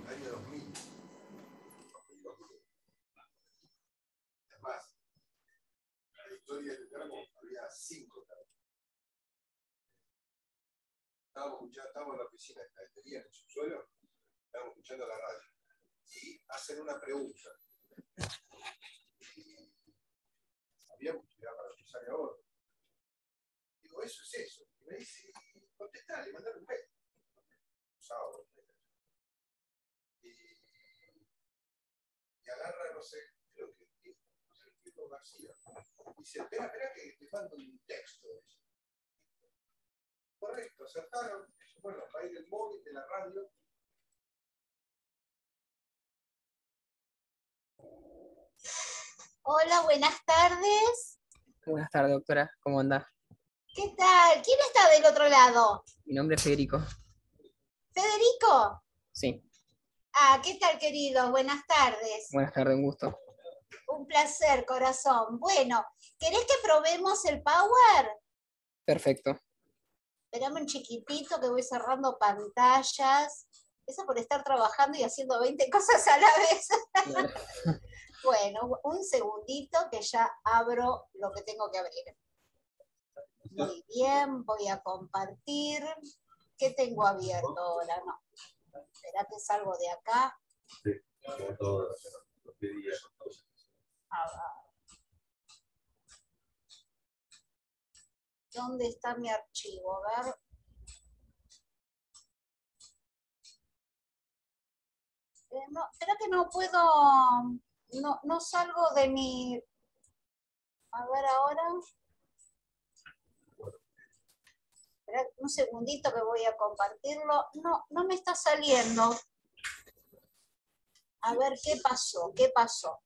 año 2000. Además, en la historia del termo había 5 termos. Estábamos en la oficina de cadetería en el subsuelo, estábamos escuchando la radio. Y hacen una pregunta. Y sabíamos que era para cruzar a bordo. Digo, eso es eso. Y me dice, contestale, mandale un mail. Sábado. Y agarra, no sé, creo que no sé, Pietro García. Dice, espera, que te mando un texto. Correcto, acertaron. Bueno, va a ir el móvil de la radio. Hola, buenas tardes. Buenas tardes, doctora. ¿Cómo anda? ¿Qué tal? ¿Quién está del otro lado? Mi nombre es Federico. ¿Federico? Sí. Ah, ¿qué tal, querido? Buenas tardes. Buenas tardes, un gusto. Un placer, corazón. Bueno, ¿querés que probemos el Power? Perfecto. Esperame un chiquitito que voy cerrando pantallas. Eso por estar trabajando y haciendo 20 cosas a la vez. Bueno. Bueno, un segundito que ya abro lo que tengo que abrir. Muy bien, voy a compartir. ¿Qué tengo abierto ahora? No. Espera que salgo de acá. Sí, como todo lo que pedía. A ver. ¿Dónde está mi archivo? A ver. No, espera que no puedo. No salgo de mi. A ver ahora. Espera un segundito que voy a compartirlo. No me está saliendo. A ver, ¿qué pasó? ¿Qué pasó?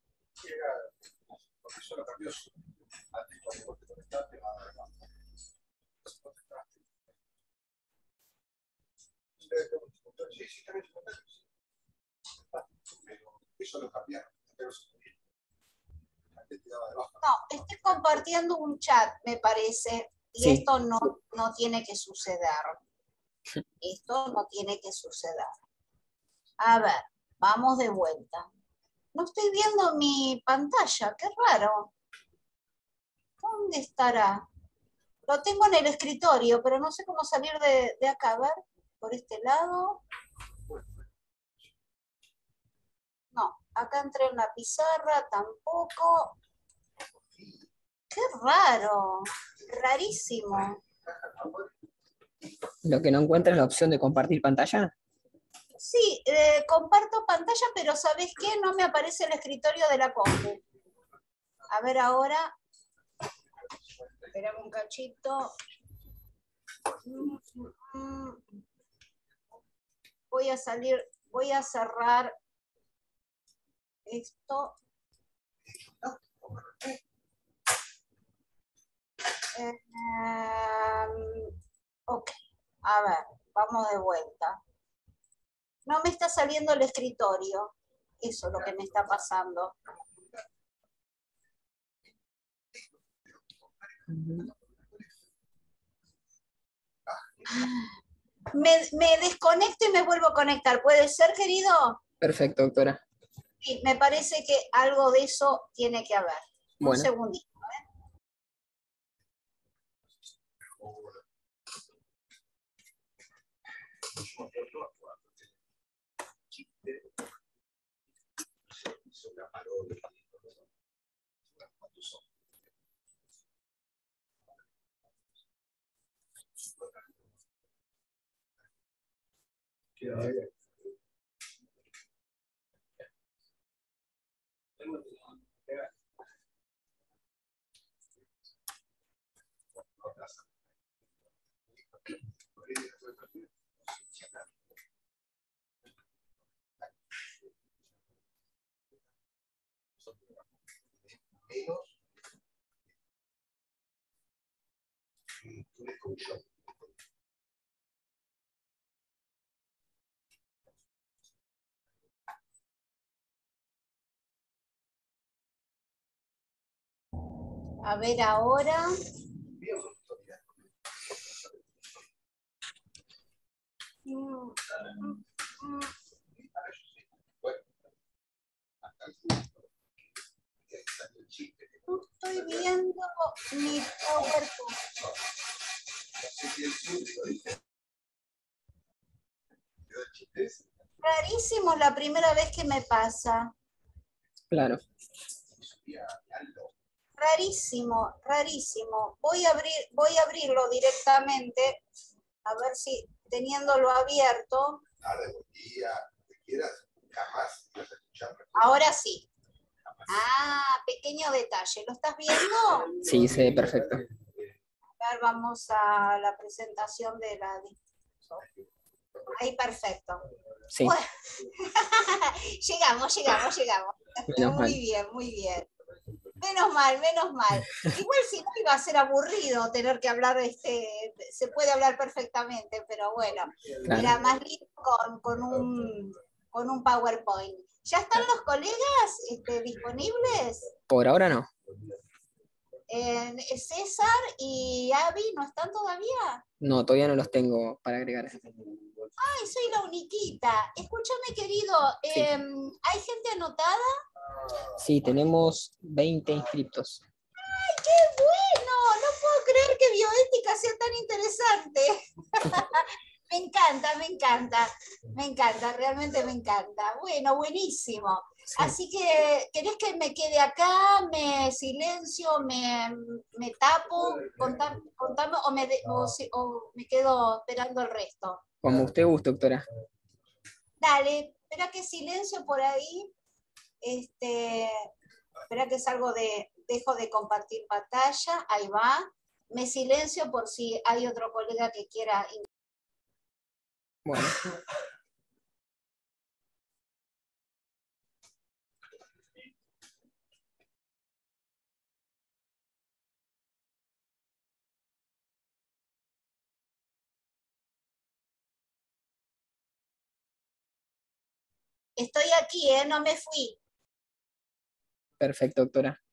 Porque eso lo cambió. Antes, cuando vos te conectaste, sí, también se conecta. Pero eso lo cambiaron. No, estoy compartiendo un chat, me parece. Y Sí. esto no tiene que suceder. Esto no tiene que suceder. A ver, vamos de vuelta. No estoy viendo mi pantalla, qué raro. ¿Dónde estará? Lo tengo en el escritorio, pero no sé cómo salir de acá. A ver, por este lado. No, acá entré en la pizarra, tampoco. Qué raro, rarísimo. Lo que no encuentra es la opción de compartir pantalla. Sí, comparto pantalla, pero ¿sabés qué? No me aparece el escritorio de la compu. A ver ahora. Esperame un cachito. Voy a salir, voy a cerrar esto. Ok, a ver, vamos de vuelta. No me está saliendo el escritorio. Eso es lo que me está pasando. Me desconecto y me vuelvo a conectar. ¿Puede ser, querido? Perfecto, doctora. Sí, me parece que algo de eso tiene que haber. Un Bueno. segundito. Una parodia. A ver ahora. estoy viendo mi PowerPoint. No sé si el súbdito dice. El chiste es, Rarísimo, la primera vez que me pasa. Claro. subía algo. Rarísimo, rarísimo. Voy a abrirlo directamente, a ver si teniéndolo abierto. Tarde, buen día, lo que quieras, jamás ibas a escuchar. Ahora sí. Ah, pequeño detalle. ¿Lo estás viendo? Sí, se ve perfecto. A ver, vamos a la presentación de la... Ahí, perfecto. Sí, Bueno, llegamos. menos mal. Muy bien, muy bien. Menos mal. Igual si no iba a ser aburrido tener que hablar, se puede hablar perfectamente, pero bueno, Claro. era más lindo con un PowerPoint. ¿Ya están los colegas disponibles? Por ahora no. César y Abby, ¿no están todavía? No, todavía no los tengo para agregar. Ay, soy la uniquita. Escúchame, querido, Sí. ¿hay gente anotada? Sí, tenemos 20 inscriptos. ¡Ay, qué bueno! No puedo creer que bioética sea tan interesante. Me encanta, realmente me encanta. Bueno, buenísimo. Sí. Así que, ¿querés que me quede acá, me silencio, me tapo? Contame o me quedo esperando el resto. Como usted guste, doctora. Dale, espera que silencio por ahí. Espera que dejo de compartir pantalla, ahí va. Me silencio por si hay otro colega que quiera. Bueno. Estoy aquí, no me fui. Perfecto, doctora.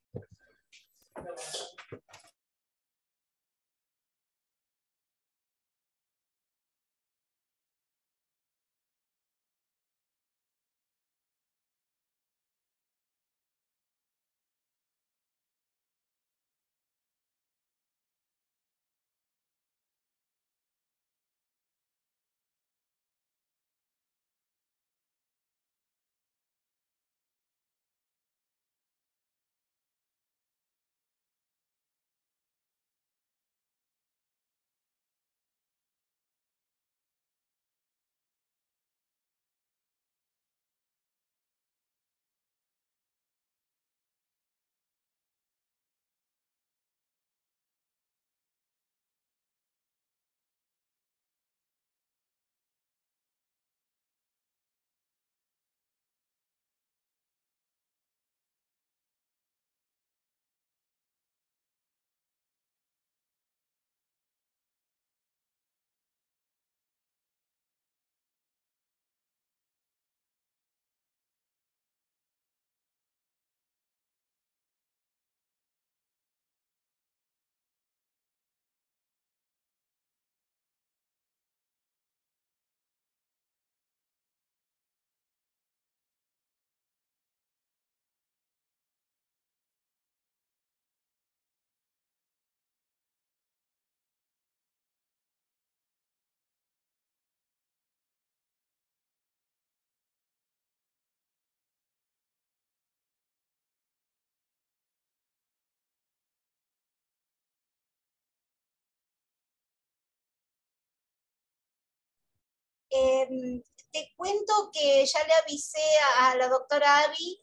Te cuento que ya le avisé a la doctora Abby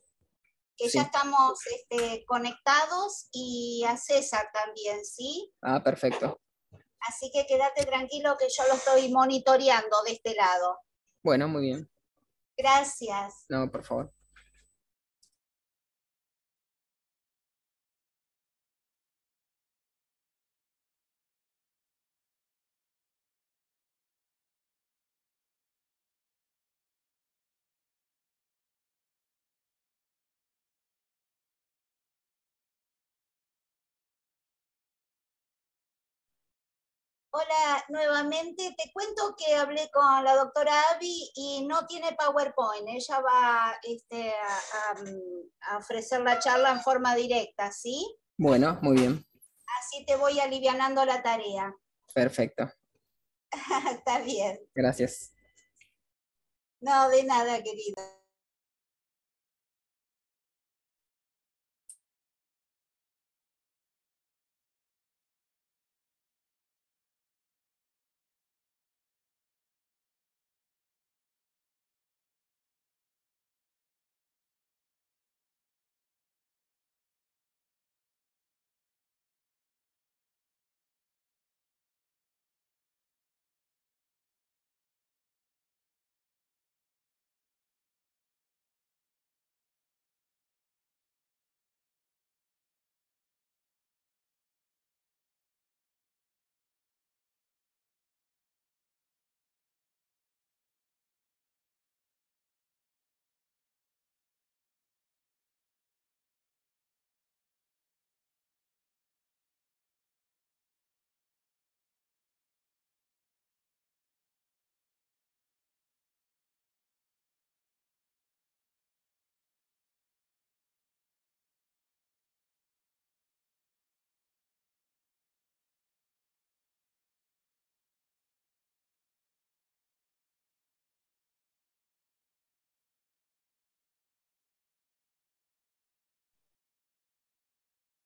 que Sí. ya estamos conectados y a César también, ¿sí? Ah, perfecto. Así que quédate tranquilo que yo lo estoy monitoreando de este lado. Bueno, muy bien. Gracias. No, por favor. Hola, nuevamente. Te cuento que hablé con la doctora Abby y no tiene PowerPoint. Ella va a ofrecer la charla en forma directa, ¿sí? Bueno, muy bien. Así te voy alivianando la tarea. Perfecto. Está bien. Gracias. No, de nada, querido.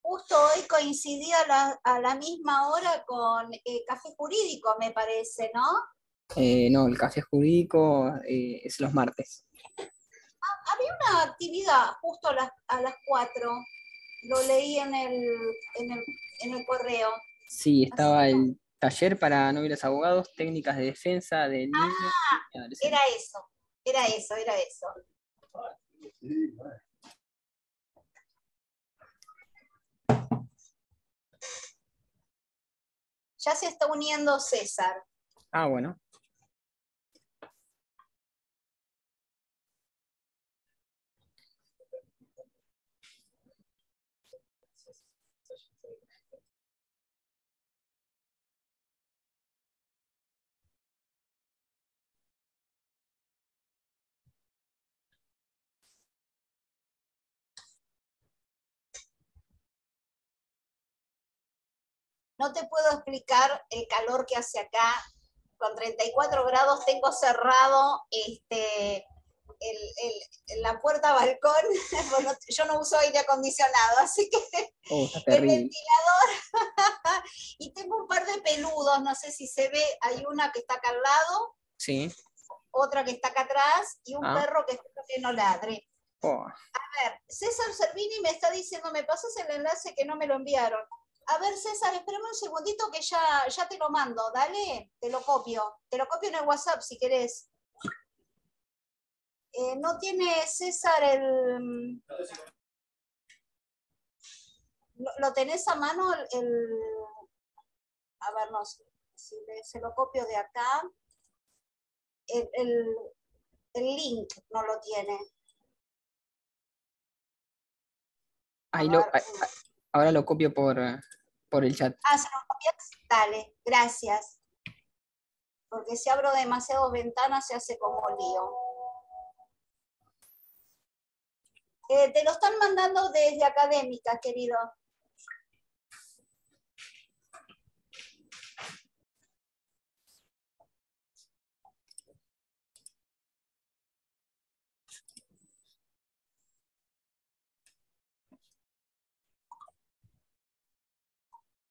Justo hoy coincidí a la misma hora con Café Jurídico, me parece, ¿no? No, el café jurídico es los martes. Había una actividad justo a las 4. Lo leí en el correo. Sí, Así estaba que el taller para novios abogados, técnicas de defensa de niños y era adolescentes. eso, era eso, era eso. Sí, bueno. Ya se está uniendo César. Ah, bueno. No te puedo explicar el calor que hace acá. Con 34 grados tengo cerrado la puerta balcón. Bueno, yo no uso aire acondicionado, así que Oh, está el terrible. ventilador. Y tengo un par de peludos, no sé si se ve, hay una que está acá al lado, Sí. otra que está acá atrás y un Ah, perro que espero que no ladre. oh, A ver, César Servini me está diciendo, me pasas el enlace que no me lo enviaron. A ver, César, espérame un segundito que ya te lo mando, dale, te lo copio. Te lo copio en el WhatsApp si querés. ¿No tiene César el... ¿Lo tenés a mano a ver, no sé, si se lo copio de acá? El, el, el link no lo tiene. A ahí ver, ahora lo copio por el chat. ¿se lo copias? Dale, gracias. Porque si abro demasiadas ventanas se hace como lío. Te lo están mandando desde Académica, querido.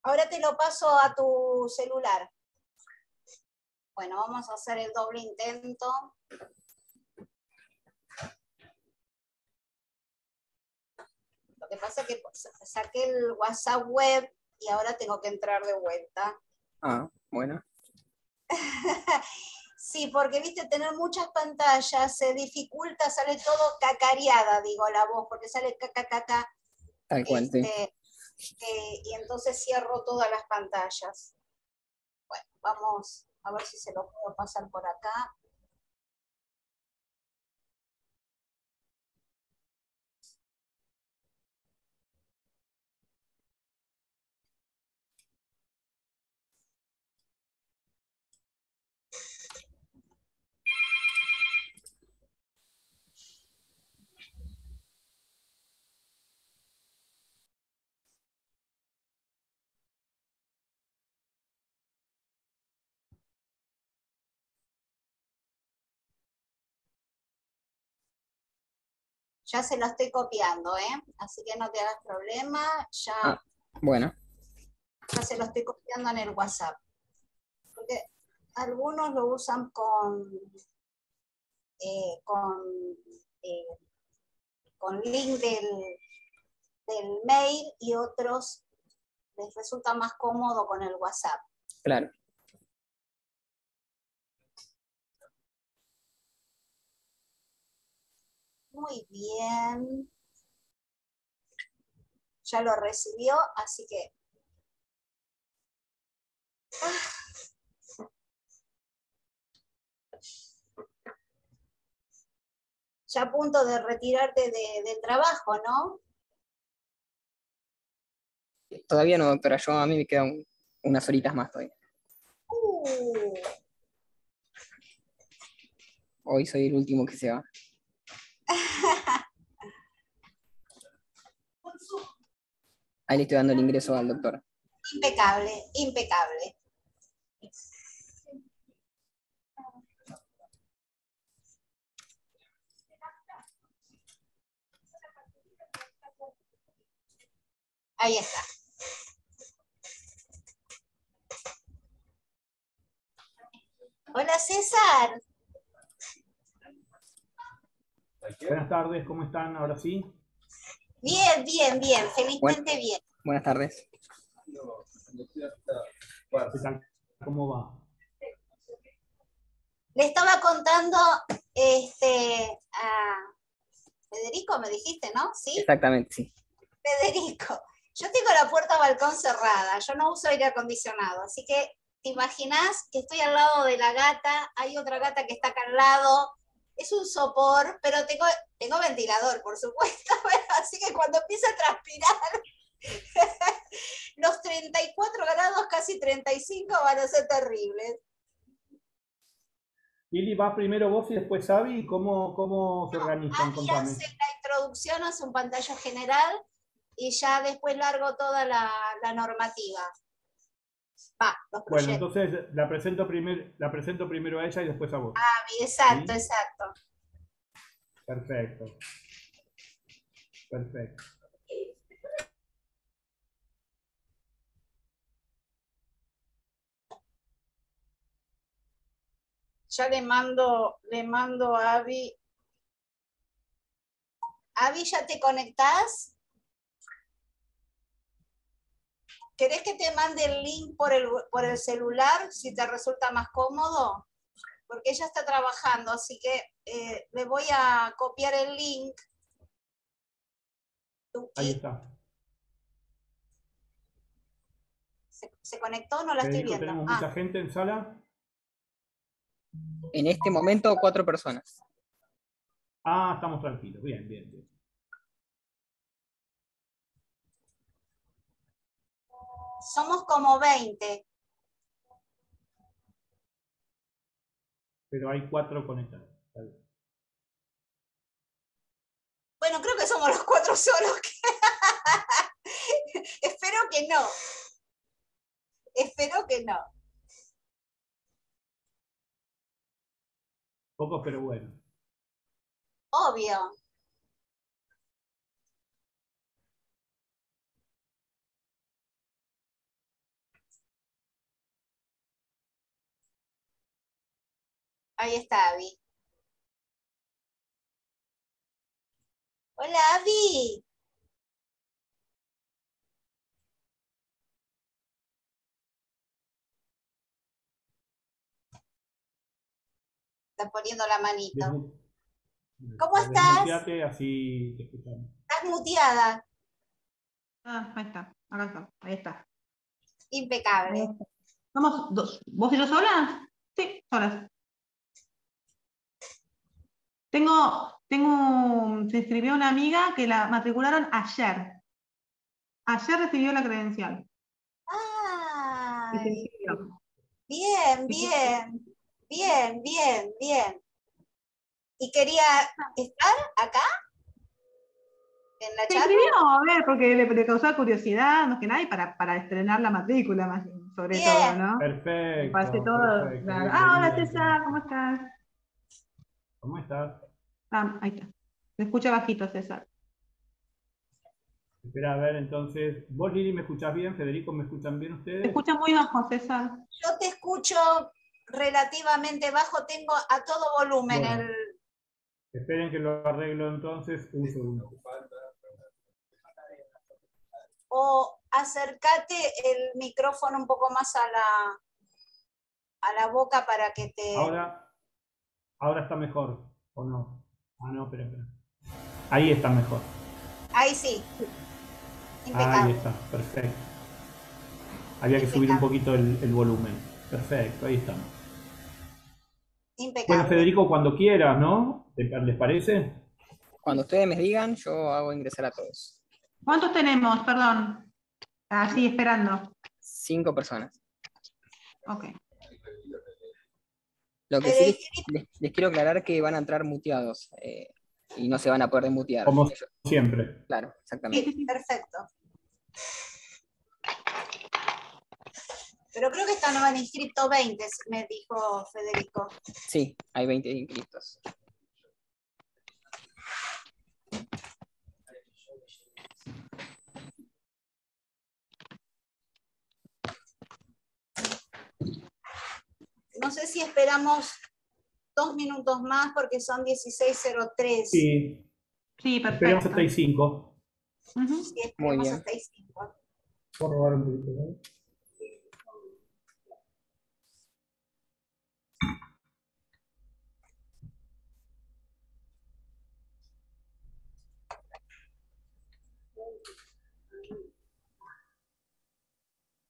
Ahora te lo paso a tu celular. Bueno, vamos a hacer el doble intento. Lo que pasa es que saqué el WhatsApp web y ahora tengo que entrar de vuelta. Ah, bueno, Sí, porque viste, tener muchas pantallas se dificulta, sale todo cacareada, digo la voz, porque sale caca, tal cual, sí. y entonces cierro todas las pantallas. Bueno, vamos a ver si se lo puedo pasar por acá. Ya se lo estoy copiando, ¿eh? Así que no te hagas problema, ya, Ah, bueno, ya se lo estoy copiando en el WhatsApp. Porque algunos lo usan eh, con, eh, con link del mail y otros les resulta más cómodo con el WhatsApp. claro. Muy bien. Ya lo recibió, así que... Ya a punto de retirarte del trabajo, ¿no? Todavía no, doctora, a mí me quedan unas horitas más todavía. Uh, Hoy soy el último que se va. Ahí le estoy dando el ingreso al doctor. impecable, impecable. Ahí está. Hola César. Buenas tardes, ¿cómo están? Ahora sí. Bien, bien, bien, felizmente bien. Buenas tardes. ¿Qué tal? ¿Cómo va? Le estaba contando a Federico, me dijiste, ¿no? ¿Sí? Exactamente, sí. Federico, yo tengo la puerta balcón cerrada, yo no uso aire acondicionado, así que te imaginás que estoy al lado de la gata, hay otra gata que está acá al lado, es un sopor, pero tengo ventilador, por supuesto, así que cuando empieza a transpirar, los 34 grados, casi 35 van a ser terribles. Lili, ¿vas primero vos y después Abby? ¿Cómo se organizan? Abby Contame. hace la introducción, hace un pantalla general y ya después largo toda la normativa. Los Bueno, proyectos. entonces la presento primero a ella y después a vos. Exacto, ¿Sí? exacto. Perfecto. Perfecto. Ya le mando a Abby. Abby, ¿ya te conectás? ¿Querés que te mande el link por el celular, si te resulta más cómodo? Porque ella está trabajando, así que le voy a copiar el link. Ahí está. ¿Se conectó? No la estoy Federico, viendo. ¿tenemos mucha gente en sala? En este momento, 4 personas. Ah, estamos tranquilos. Bien, bien, bien. Somos como 20. Pero hay 4 conectados. Está bien. Bueno, creo que somos los 4 solos. Espero que no. Espero que no. Pocos, pero bueno. Obvio. Ahí está Abby. Hola, Abby. Está poniendo la manito. ¿Cómo estás? Desmuteate, así te escuchamos. Estás muteada. Ahí está, acá está, ahí está. Impecable. ¿Somos dos? ¿Vos y yo solas? Sí, solas. Se inscribió una amiga que la matricularon ayer. Ayer recibió la credencial. Y se Ay, inscribió. bien, bien, bien, bien, bien. ¿Y quería estar acá? ¿En la Se charla? inscribió, a ver, porque le causaba curiosidad, más que nada, y para estrenar la matrícula, más, sobre todo, Bien. ¿no? Me parece Perfecto, todo. perfecto. Claro. Hola Bienvenida, César, entonces. ¿cómo estás? ¿Cómo estás? Ahí está. Se escucha bajito, César. Espera, a ver, entonces, vos, Lili, ¿me escuchás bien? Federico, ¿me escuchan bien Se ustedes? escucha muy bajo, César. Yo te escucho relativamente bajo, tengo a todo volumen Bueno. Esperen que lo arreglo entonces, un segundo. O acércate el micrófono un poco más a la boca para que te... Ahora está mejor, ¿o no? Ah, no, espera. Ahí está mejor. Ahí sí. Ahí Impecable. está, perfecto. Había que subir un poquito el volumen. Perfecto, ahí estamos. Impecable. Bueno, Federico, cuando quieras, ¿no? ¿Les parece? Cuando ustedes me digan, yo hago ingresar a todos. ¿Cuántos tenemos? Perdón. Así, esperando. 5 personas. Ok. Lo que sí les quiero aclarar que van a entrar muteados y no se van a poder desmutear. Como siempre. Claro, exactamente. Sí, perfecto. Pero creo que estaban inscritos 20, me dijo Federico. Sí, hay 20 inscritos. No sé si esperamos 2 minutos más porque son 16:03. Sí, Sí, perfecto. esperemos hasta ahí 5. Sí, Muy esperemos bien. hasta ahí 5. Por robar un poquito, ¿no?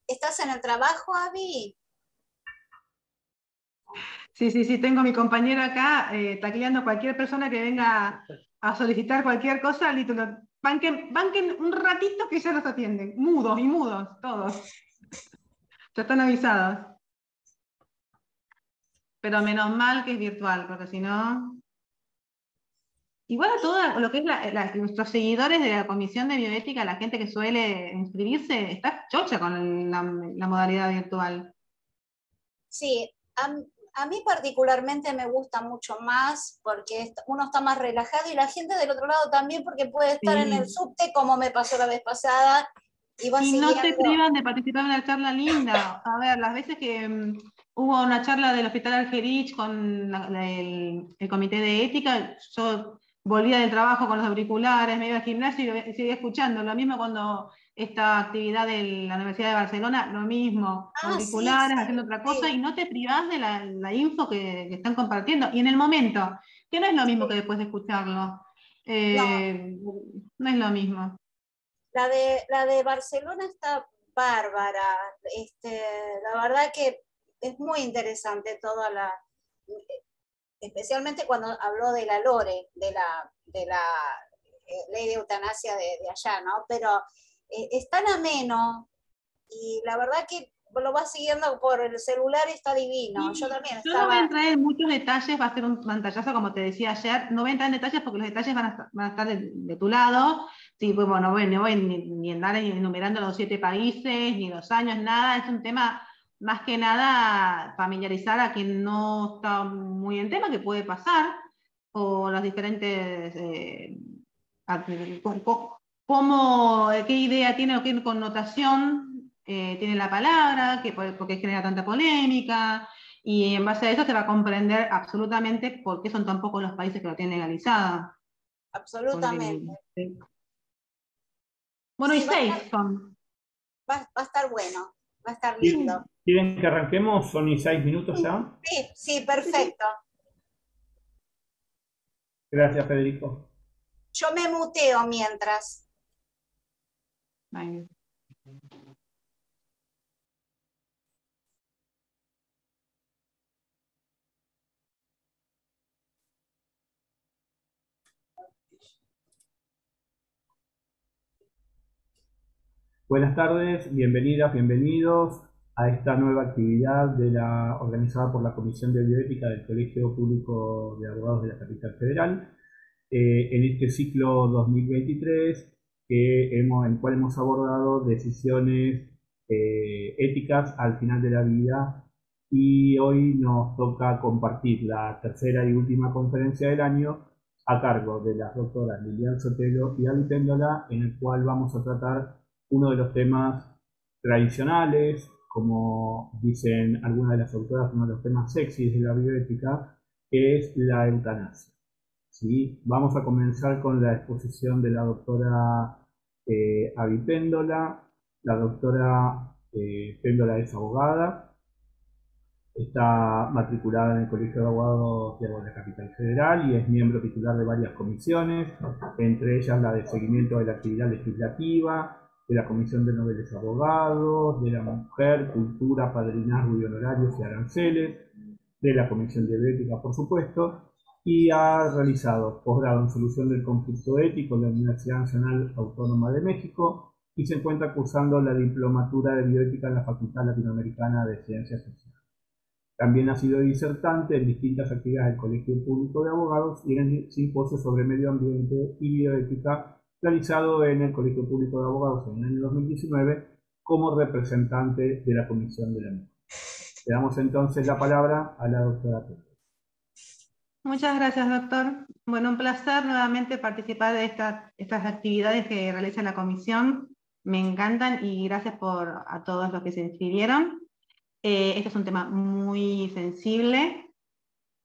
¿Estás en el trabajo, Avi? Sí, tengo a mi compañero acá tacleando a cualquier persona que venga a solicitar cualquier cosa, listo, banquen un ratito que ya los atienden, mudos, todos. Ya están avisados. Pero menos mal que es virtual, porque si no... Igual a todo lo que es nuestros seguidores de la Comisión de Bioética, la gente que suele inscribirse, está chocha con la modalidad virtual. Sí, a mí particularmente me gusta mucho más porque uno está más relajado y la gente del otro lado también porque puede estar en el subte como me pasó la vez pasada y va siguiendo. No te privan de participar en una charla linda. A ver, las veces que hubo una charla del Hospital Algerich con el Comité de Ética, yo volvía del trabajo con los auriculares, me iba al gimnasio y seguía escuchando. Lo mismo cuando esta actividad de la Universidad de Barcelona, lo mismo, auriculares, sí, haciendo otra cosa, y no te privás de la info que están compartiendo. Y en el momento, que no es lo mismo que después de escucharlo. No es lo mismo. La de Barcelona está bárbara. La verdad que es muy interesante toda especialmente cuando habló de la LORE, de la ley de eutanasia de allá, ¿no? Pero es tan ameno y la verdad que lo vas siguiendo por el celular y está divino. Sí, yo también yo no voy a estaba... entrar en muchos detalles, va a ser un pantallazo como te decía ayer, no voy a entrar en detalles porque los detalles van a estar de tu lado. Sí, pues bueno, no voy ni andar enumerando los 7 países, ni los años, nada, es un tema más que nada familiarizar a quien no está muy en tema, que puede pasar, o las diferentes, qué idea tiene o qué connotación tiene la palabra, por qué genera tanta polémica, y en base a eso se va a comprender absolutamente por qué son tan pocos los países que lo tienen legalizado. Absolutamente. Porque, bueno, sí, y 6 son. Va a estar bueno, va a estar lindo. ¿Quieren que arranquemos? ¿Son 6 minutos ya? Sí, perfecto. Gracias, Federico. Yo me muteo mientras. Ay. Buenas tardes, bienvenidas, bienvenidos a esta nueva actividad organizada por la Comisión de Bioética del Colegio Público de Abogados de la Capital Federal, en este ciclo 2023, en el cual hemos abordado decisiones éticas al final de la vida, y hoy nos toca compartir la tercera y última conferencia del año a cargo de las doctoras Lilian Sotelo y Gaby Péndola, en el cual vamos a tratar uno de los temas tradicionales, como dicen algunas de las autoras, uno de los temas sexys de la bioética, que es la eutanasia. ¿Sí? Vamos a comenzar con la exposición de la doctora Gaby Péndola. La doctora Péndola es abogada, está matriculada en el Colegio de Abogados de la Capital Federal y es miembro titular de varias comisiones, entre ellas la de seguimiento de la actividad legislativa, de la Comisión de Noveles Abogados, de la Mujer, Cultura, Padrinazgo y Honorarios y Aranceles, de la Comisión de Bioética, por supuesto, y ha realizado posgrado en Solución del Conflicto Ético en la Universidad Nacional Autónoma de México y se encuentra cursando la Diplomatura de Bioética en la Facultad Latinoamericana de Ciencias Sociales. También ha sido disertante en distintas actividades del Colegio Público de Abogados y en el simposio sobre medio ambiente y bioética realizado en el Colegio Público de Abogados en el año 2019 como representante de la Comisión de la Mujer. Le damos entonces la palabra a la doctora Péndola. Muchas gracias, doctor. Bueno, un placer nuevamente participar de estas actividades que realiza la comisión. Me encantan y gracias a todos los que se inscribieron. Este es un tema muy sensible.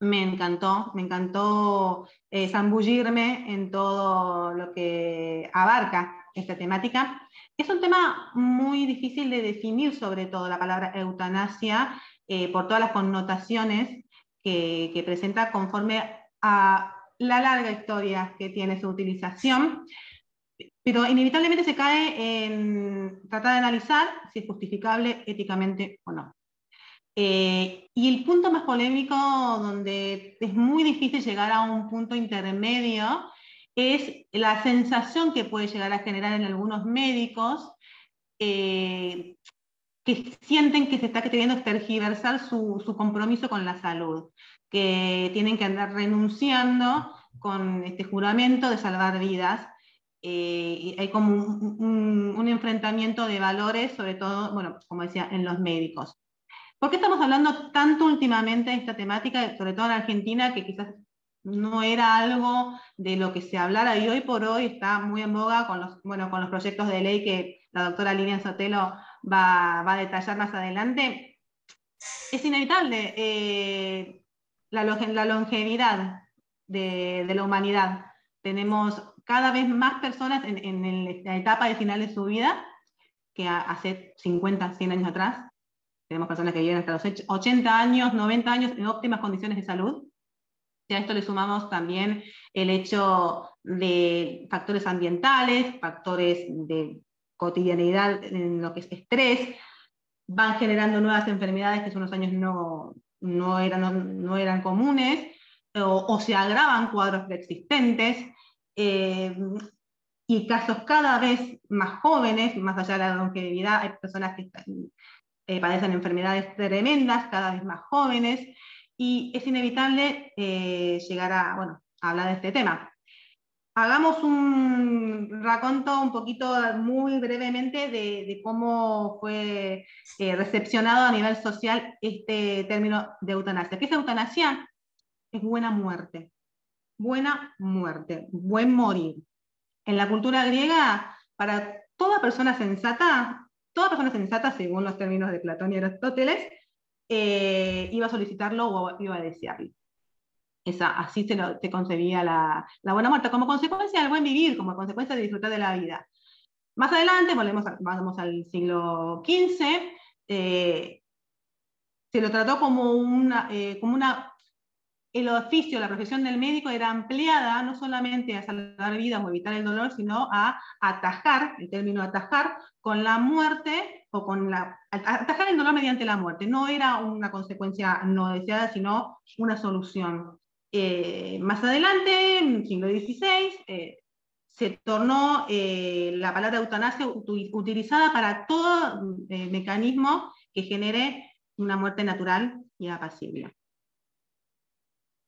Me encantó zambullirme en todo lo que abarca esta temática. Es un tema muy difícil de definir, sobre todo la palabra eutanasia, por todas las connotaciones que presenta conforme a la larga historia que tiene su utilización, pero inevitablemente se cae en tratar de analizar si es justificable éticamente o no. Y el punto más polémico, donde es muy difícil llegar a un punto intermedio, es la sensación que puede llegar a generar en algunos médicos que sienten que se está queriendo tergiversar su compromiso con la salud, que tienen que andar renunciando con este juramento de salvar vidas. Y hay como un enfrentamiento de valores, sobre todo, bueno, como decía, en los médicos. ¿Por qué estamos hablando tanto últimamente de esta temática, sobre todo en Argentina, que quizás no era algo de lo que se hablara y hoy por hoy está muy en boga con los proyectos de ley que la doctora Lilian Sotelo va a detallar más adelante? Es inevitable la longevidad de la humanidad. Tenemos cada vez más personas en la etapa de final de su vida que hace 50, 100 años atrás. Tenemos personas que viven hasta los 80 años, 90 años en óptimas condiciones de salud. Y a esto le sumamos también el hecho de factores ambientales, factores de cotidianidad en lo que es estrés, van generando nuevas enfermedades que hace unos años no eran comunes, o se agravan cuadros preexistentes, y casos cada vez más jóvenes, más allá de la longevidad, hay personas que padecen enfermedades tremendas, cada vez más jóvenes, y es inevitable llegar a hablar de este tema. Hagamos un raconto un poquito, muy brevemente, de cómo fue recepcionado a nivel social este término de eutanasia. ¿Qué es eutanasia? Es buena muerte, buen morir. En la cultura griega, para toda persona sensata, según los términos de Platón y Aristóteles, iba a solicitarlo o iba a desearlo. Así se concebía la buena muerte, como consecuencia del buen vivir, como consecuencia de disfrutar de la vida. Más adelante, vamos al siglo XV, se lo trató como el oficio, la profesión del médico era ampliada no solamente a salvar vidas o evitar el dolor, sino a atajar, el término atajar, con la muerte, atajar el dolor mediante la muerte. No era una consecuencia no deseada, sino una solución. Más adelante, en el siglo XVI, se tornó la palabra eutanasia utilizada para todo mecanismo que genere una muerte natural y apacible.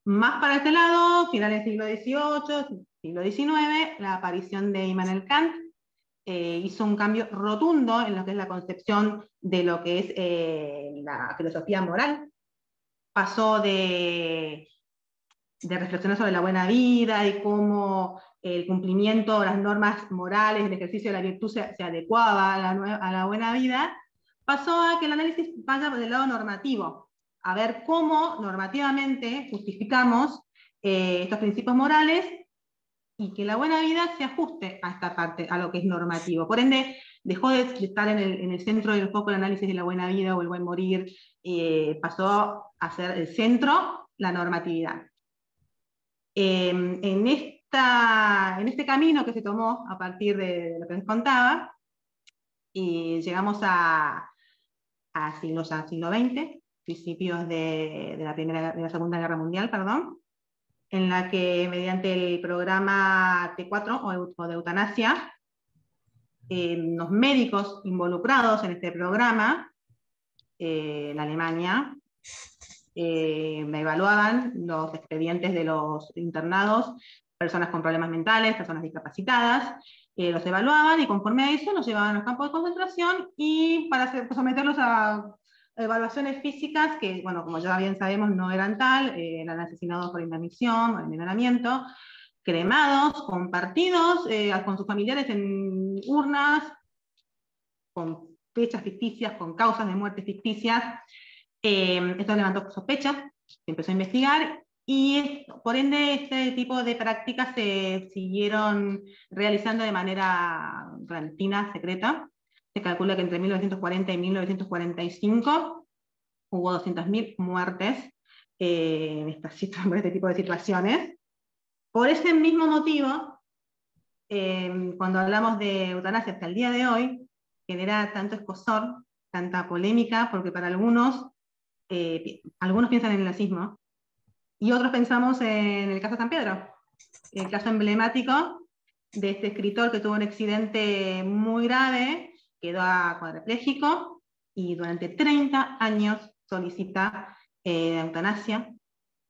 Más para este lado, finales del siglo XVIII, siglo XIX, la aparición de Immanuel Kant hizo un cambio rotundo en lo que es la concepción de lo que es la filosofía moral. Pasó de de reflexionar sobre la buena vida y cómo el cumplimiento de las normas morales, el ejercicio de la virtud se adecuaba a la buena vida, pasó a que el análisis vaya por el lado normativo, a ver cómo normativamente justificamos estos principios morales y que la buena vida se ajuste a esta parte, a lo que es normativo. Por ende, dejó de estar en el centro del foco el análisis de la buena vida o el buen morir, pasó a ser el centro la normatividad. En este camino que se tomó a partir de lo que les contaba, y llegamos a siglo XX, principios de la Segunda Guerra Mundial, perdón, en la que mediante el programa T4 o de eutanasia, los médicos involucrados en este programa, en Alemania, evaluaban los expedientes de los internados, personas con problemas mentales, personas discapacitadas, los evaluaban y conforme a eso los llevaban a los campos de concentración y para someterlos a evaluaciones físicas que, bueno, como ya bien sabemos, no eran tal, eran asesinados por inanición o envenenamiento, cremados, compartidos con sus familiares en urnas, con fechas ficticias, con causas de muerte ficticias. Esto levantó sospechas, se empezó a investigar y por ende este tipo de prácticas se siguieron realizando de manera clandestina, secreta. Se calcula que entre 1940 y 1945 hubo 200.000 muertes en este tipo de situaciones. Por ese mismo motivo, cuando hablamos de eutanasia hasta el día de hoy, genera tanto escozor, tanta polémica, porque para algunos piensan en el nazismo, y otros pensamos en el caso de San Pedro, el caso emblemático de este escritor que tuvo un accidente muy grave, quedó cuadrapléjico, y durante 30 años solicita eutanasia,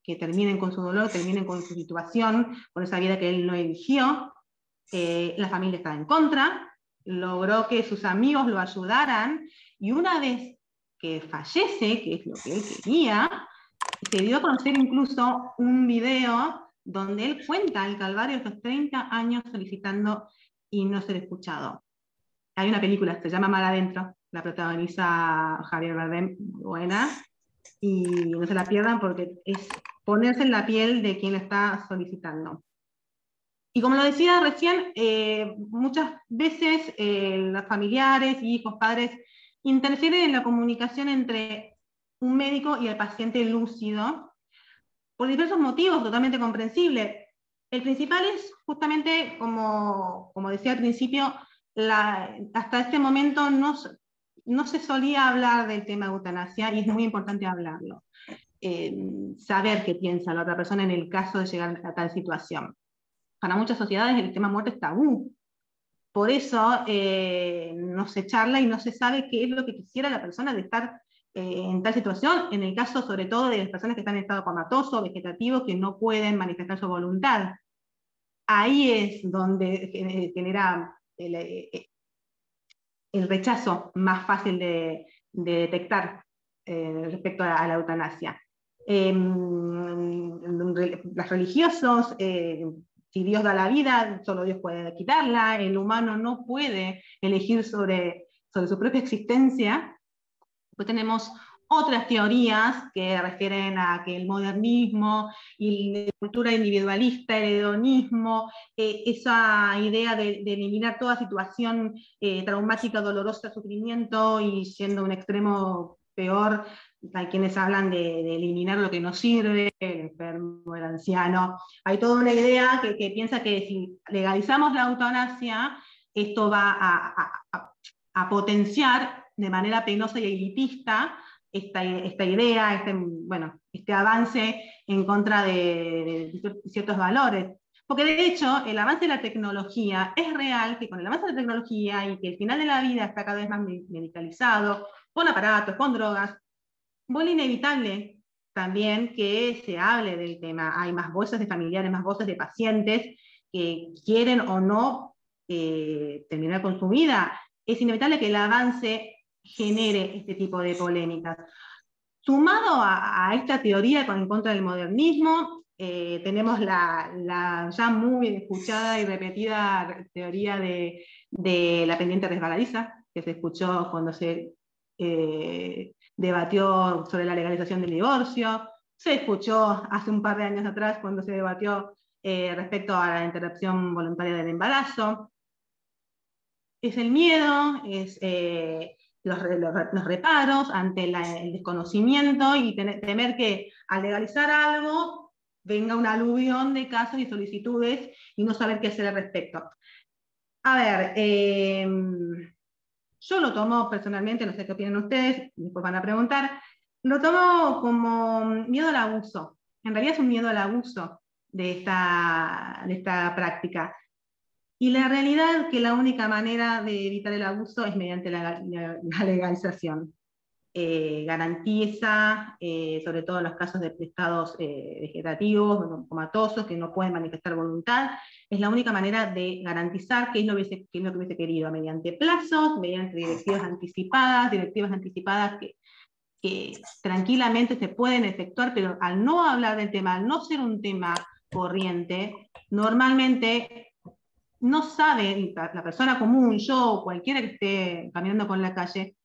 que terminen con su dolor, terminen con su situación, con esa vida que él no eligió. La familia estaba en contra, logró que sus amigos lo ayudaran, y una vez que fallece, que es lo que él quería, se dio a conocer incluso un video donde él cuenta el calvario de estos 30 años solicitando y no ser escuchado. Hay una película, se llama Mar Adentro, la protagoniza Javier Bardem, buena, y no se la pierdan porque es ponerse en la piel de quien lo está solicitando. Y como lo decía recién, muchas veces los familiares, hijos, padres, interfieren en la comunicación entre un médico y el paciente lúcido, por diversos motivos totalmente comprensibles. El principal es justamente, como decía al principio, hasta este momento no se solía hablar del tema de eutanasia y es muy importante hablarlo. Saber qué piensa la otra persona en el caso de llegar a tal situación. Para muchas sociedades el tema muerte es tabú. Por eso no se charla y no se sabe qué es lo que quisiera la persona de estar en tal situación, en el caso sobre todo de las personas que están en estado comatoso, vegetativo, que no pueden manifestar su voluntad. Ahí es donde genera el rechazo más fácil de detectar respecto a la eutanasia. Los religiosos, si Dios da la vida, solo Dios puede quitarla, el humano no puede elegir sobre su propia existencia. Pues tenemos otras teorías que refieren a que el modernismo y la cultura individualista, el hedonismo, esa idea de eliminar toda situación traumática, dolorosa, sufrimiento, y siendo un extremo peor, hay quienes hablan de eliminar lo que no sirve, el enfermo, el anciano. Hay toda una idea que piensa que si legalizamos la eutanasia, esto va a potenciar de manera penosa y elitista esta idea, este avance en contra de ciertos valores. Porque de hecho, el avance de la tecnología, es real que con el avance de la tecnología y que el final de la vida está cada vez más medicalizado, con aparatos, con drogas, vuelve inevitable también que se hable del tema. Hay más voces de familiares, más voces de pacientes que quieren o no terminar con su vida. Es inevitable que el avance genere este tipo de polémicas. Sumado a esta teoría en contra del modernismo, tenemos la ya muy escuchada y repetida teoría de la pendiente resbaladiza, que se escuchó cuando se debatió sobre la legalización del divorcio, se escuchó hace un par de años atrás cuando se debatió respecto a la interrupción voluntaria del embarazo. Es el miedo, es los reparos ante el desconocimiento y temer que al legalizar algo venga un aluvión de casos y solicitudes y no saber qué hacer al respecto. A ver, yo lo tomo personalmente, no sé qué opinan ustedes, después van a preguntar, lo tomo como miedo al abuso. En realidad es un miedo al abuso de esta práctica. Y la realidad es que la única manera de evitar el abuso es mediante la legalización. Garantiza, sobre todo en los casos de estados vegetativos, comatosos, que no pueden manifestar voluntad, es la única manera de garantizar que es lo que hubiese querido, mediante plazos, mediante directivas anticipadas que tranquilamente se pueden efectuar, pero al no hablar del tema, al no ser un tema corriente, normalmente no sabe la persona común, yo o cualquiera que esté caminando por la calle,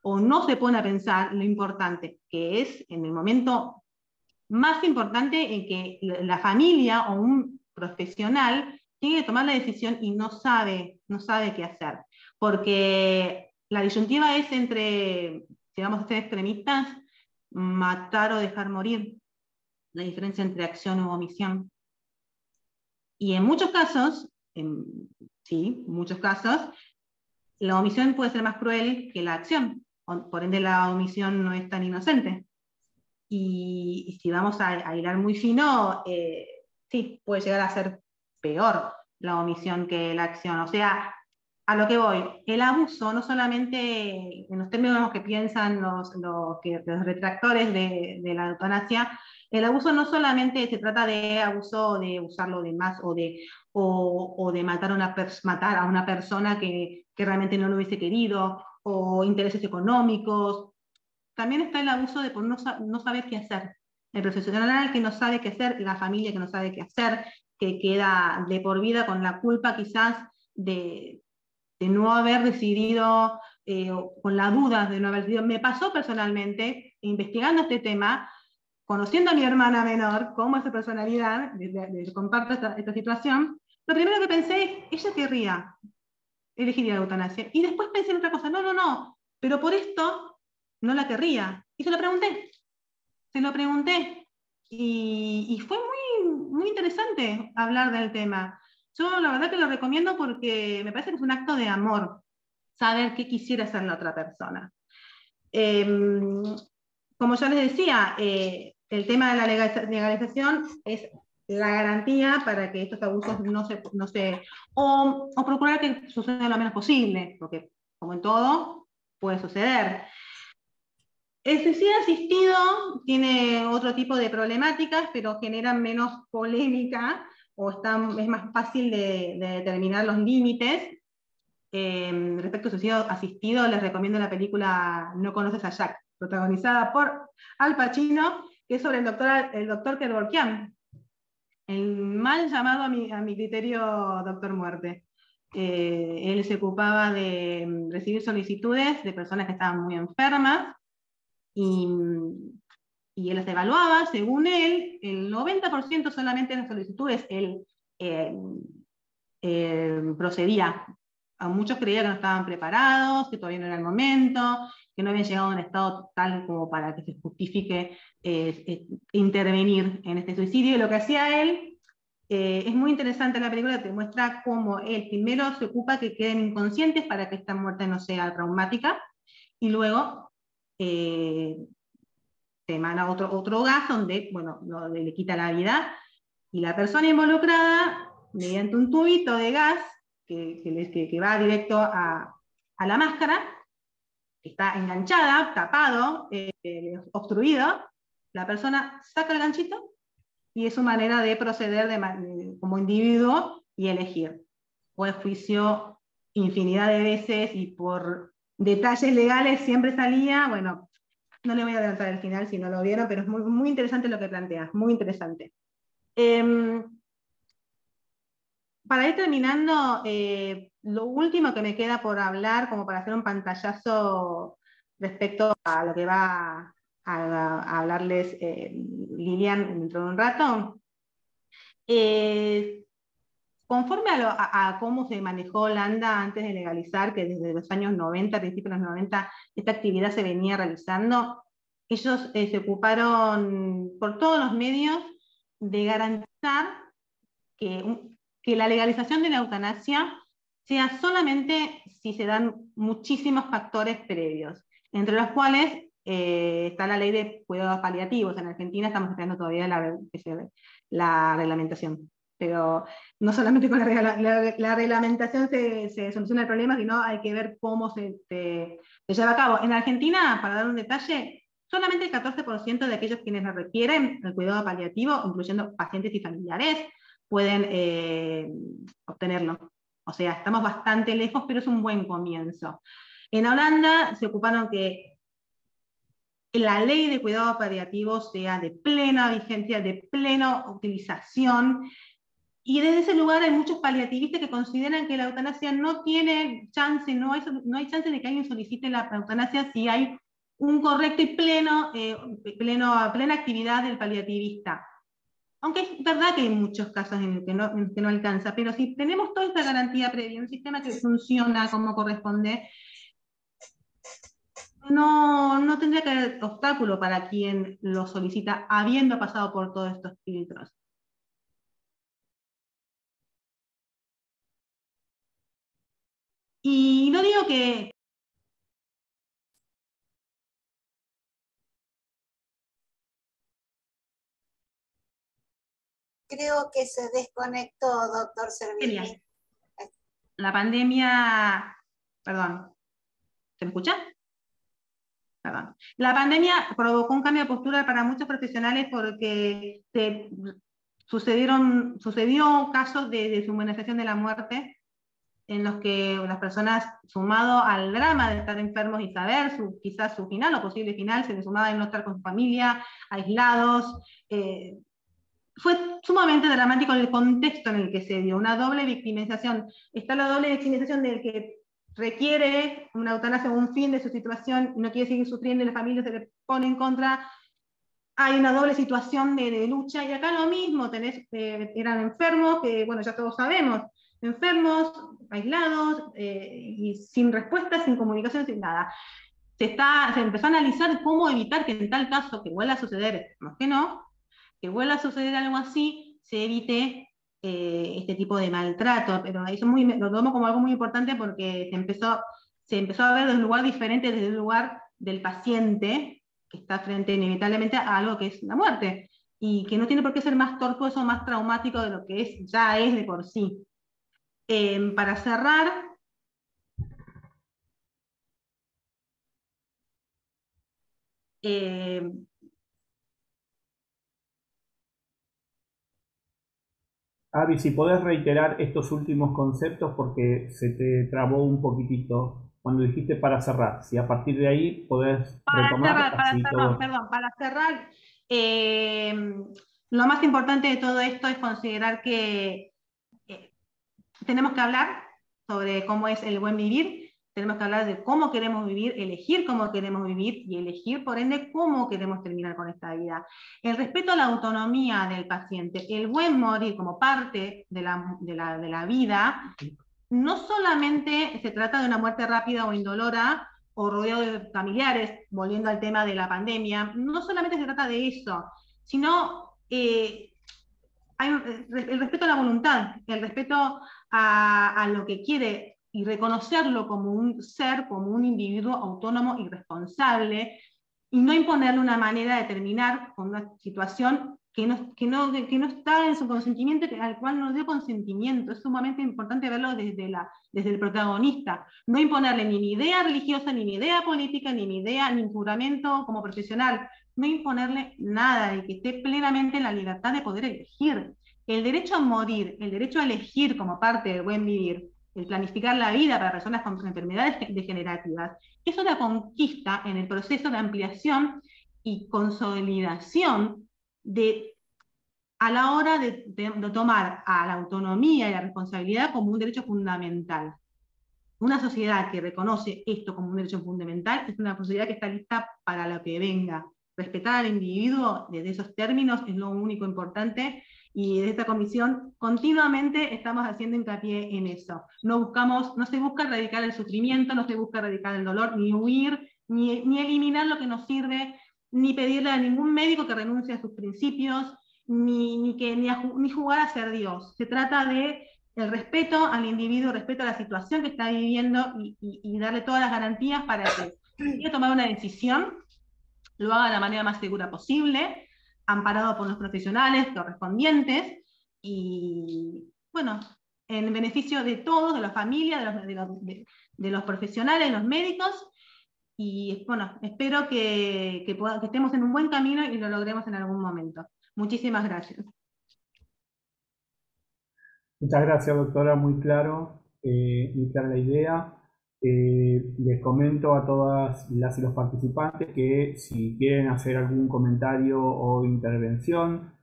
o no se pone a pensar lo importante que es en el momento más importante en que la familia o un profesional tiene que tomar la decisión y no sabe qué hacer. Porque la disyuntiva es entre, si vamos a ser extremistas, matar o dejar morir. La diferencia entre acción u omisión. Y en muchos casos, muchos casos, la omisión puede ser más cruel que la acción. Por ende, la omisión no es tan inocente. Y si vamos a hilar muy fino, sí, puede llegar a ser peor la omisión que la acción. O sea, a lo que voy, el abuso no solamente, en los términos que piensan los retractores de la eutanasia, el abuso no solamente se trata de abuso de usarlo de más o de matar a una persona que realmente no lo hubiese querido, o intereses económicos. También está el abuso de por no saber qué hacer. El profesional que no sabe qué hacer, la familia que no sabe qué hacer, que queda de por vida con la culpa quizás de no haber decidido, con la duda de no haber decidido. Me pasó personalmente, investigando este tema, conociendo a mi hermana menor, cómo es su personalidad, comparto esta situación, lo primero que pensé, ella querría, elegiría la eutanasia. Y después pensé en otra cosa, no, pero por esto no la querría. Y se lo pregunté. Y fue muy interesante hablar del tema. Yo la verdad que lo recomiendo porque me parece que es un acto de amor, saber qué quisiera hacer la otra persona. Como ya les decía, el tema de la legalización es la garantía para que estos abusos o procurar que suceda lo menos posible, porque como en todo, puede suceder. El suicidio asistido tiene otro tipo de problemáticas, pero generan menos polémica, o es más fácil de determinar los límites. Respecto al suicidio asistido, les recomiendo la película No conoces a Jack, protagonizada por Al Pacino, que es sobre el doctor Kevorkian, el mal llamado a mi criterio Doctor Muerte. Él se ocupaba de recibir solicitudes de personas que estaban muy enfermas, y él las evaluaba. Según él, el 90% solamente de las solicitudes él procedía. A muchos creían que no estaban preparados, que todavía no era el momento, que no habían llegado a un estado tal como para que se justifique intervenir en este suicidio. Y lo que hacía él, es muy interesante la película, te muestra cómo él primero se ocupa que queden inconscientes para que esta muerte no sea traumática, y luego se emana otro gas donde, le quita la vida, y la persona involucrada, mediante un tubito de gas que va directo a la máscara, que está enganchada, tapado, obstruido, la persona saca el ganchito y es su manera de proceder como individuo y elegir. Fue juicio infinidad de veces y por detalles legales siempre salía, No le voy a adelantar el final si no lo vieron, pero es muy, muy interesante lo que planteas, muy interesante. Para ir terminando, lo último que me queda por hablar, como para hacer un pantallazo respecto a lo que va a hablarles Lilian dentro de un rato, conforme a cómo se manejó Holanda antes de legalizar, que desde los años 90, principios de los 90, esta actividad se venía realizando, ellos se ocuparon por todos los medios de garantizar que la legalización de la eutanasia sea solamente si se dan muchísimos factores previos, entre los cuales está la ley de cuidados paliativos. En Argentina estamos esperando todavía la reglamentación. Pero no solamente con la reglamentación se soluciona el problema, sino hay que ver cómo se lleva a cabo. En Argentina, para dar un detalle, solamente el 14% de aquellos quienes lo requieren, el cuidado paliativo, incluyendo pacientes y familiares, pueden obtenerlo. O sea, estamos bastante lejos, pero es un buen comienzo. En Holanda se ocuparon que la ley de cuidado paliativo sea de plena vigencia, de plena utilización, y desde ese lugar hay muchos paliativistas que consideran que la eutanasia no tiene chance, no hay chance de que alguien solicite la eutanasia si hay un correcto y plena actividad del paliativista. Aunque es verdad que hay muchos casos en los que no alcanza, pero si tenemos toda esta garantía previa, un sistema que funciona como corresponde, no tendría que haber obstáculo para quien lo solicita, habiendo pasado por todos estos filtros. Y no digo que... Creo que se desconectó, doctor Servilli. Genial. La pandemia... Perdón. ¿Se me escucha? Perdón. La pandemia provocó un cambio de postura para muchos profesionales porque sucedió casos de deshumanización de la muerte en los que las personas, sumado al drama de estar enfermos y saber quizás su final o posible final, se les sumaba en no estar con su familia, aislados. Fue sumamente dramático el contexto en el que se dio, una doble victimización. Está la doble victimización del que requiere una eutanasia o un fin de su situación y no quiere seguir sufriendo y la familia se le pone en contra. Hay una doble situación de lucha, y acá lo mismo, eran enfermos, que bueno, ya todos sabemos, enfermos, aislados, y sin respuesta, sin comunicación, sin nada. Se empezó a analizar cómo evitar que en tal caso que vuelva a suceder, más que no, que vuelva a suceder algo así, se evite este tipo de maltrato. Pero eso lo tomo como algo muy importante porque se empezó a ver desde un lugar diferente, desde el lugar del paciente, que está frente inevitablemente a algo que es la muerte, y que no tiene por qué ser más tortuoso o más traumático de lo que ya es de por sí. Para cerrar, Avi, si podés reiterar estos últimos conceptos porque se te trabó un poquitito cuando dijiste para cerrar. Si a partir de ahí podés retomar. Para cerrar, lo más importante de todo esto es considerar que tenemos que hablar sobre cómo es el buen vivir, tenemos que hablar de cómo queremos vivir, elegir cómo queremos vivir y elegir, por ende, cómo queremos terminar con esta vida. El respeto a la autonomía del paciente, el buen morir como parte de la vida, no solamente se trata de una muerte rápida o indolora o rodeado de familiares, volviendo al tema de la pandemia, no solamente se trata de eso, sino hay el respeto a la voluntad, el respeto a lo que quiere y reconocerlo como un ser, como un individuo autónomo y responsable, y no imponerle una manera de terminar con una situación que no está en su consentimiento, al cual no dio consentimiento. Es sumamente importante verlo desde el protagonista. No imponerle ni mi idea religiosa, ni mi idea política, ni mi idea, ni juramento como profesional. No imponerle nada, y que esté plenamente en la libertad de poder elegir. El derecho a morir, el derecho a elegir como parte del buen vivir, el planificar la vida para personas con enfermedades degenerativas, es una conquista en el proceso de ampliación y consolidación a la hora de tomar a la autonomía y la responsabilidad como un derecho fundamental. Una sociedad que reconoce esto como un derecho fundamental es una sociedad que está lista para lo que venga. Respetar al individuo desde esos términos es lo único importante, y desde esta comisión continuamente estamos haciendo hincapié en eso. No se busca erradicar el sufrimiento, no se busca erradicar el dolor, ni huir, ni eliminar lo que nos sirve, ni pedirle a ningún médico que renuncie a sus principios, ni jugar a ser Dios. Se trata de el respeto al individuo, el respeto a la situación que está viviendo, y darle todas las garantías para que, si quiere tomar una decisión, lo haga de la manera más segura posible, amparado por los profesionales correspondientes, y bueno, en beneficio de todos, de la familia, de los profesionales, de los médicos, y bueno, espero que estemos en un buen camino y lo logremos en algún momento. Muchísimas gracias. Muchas gracias, doctora, muy clara la idea. Les comento a todas las y los participantes que si quieren hacer algún comentario o intervención,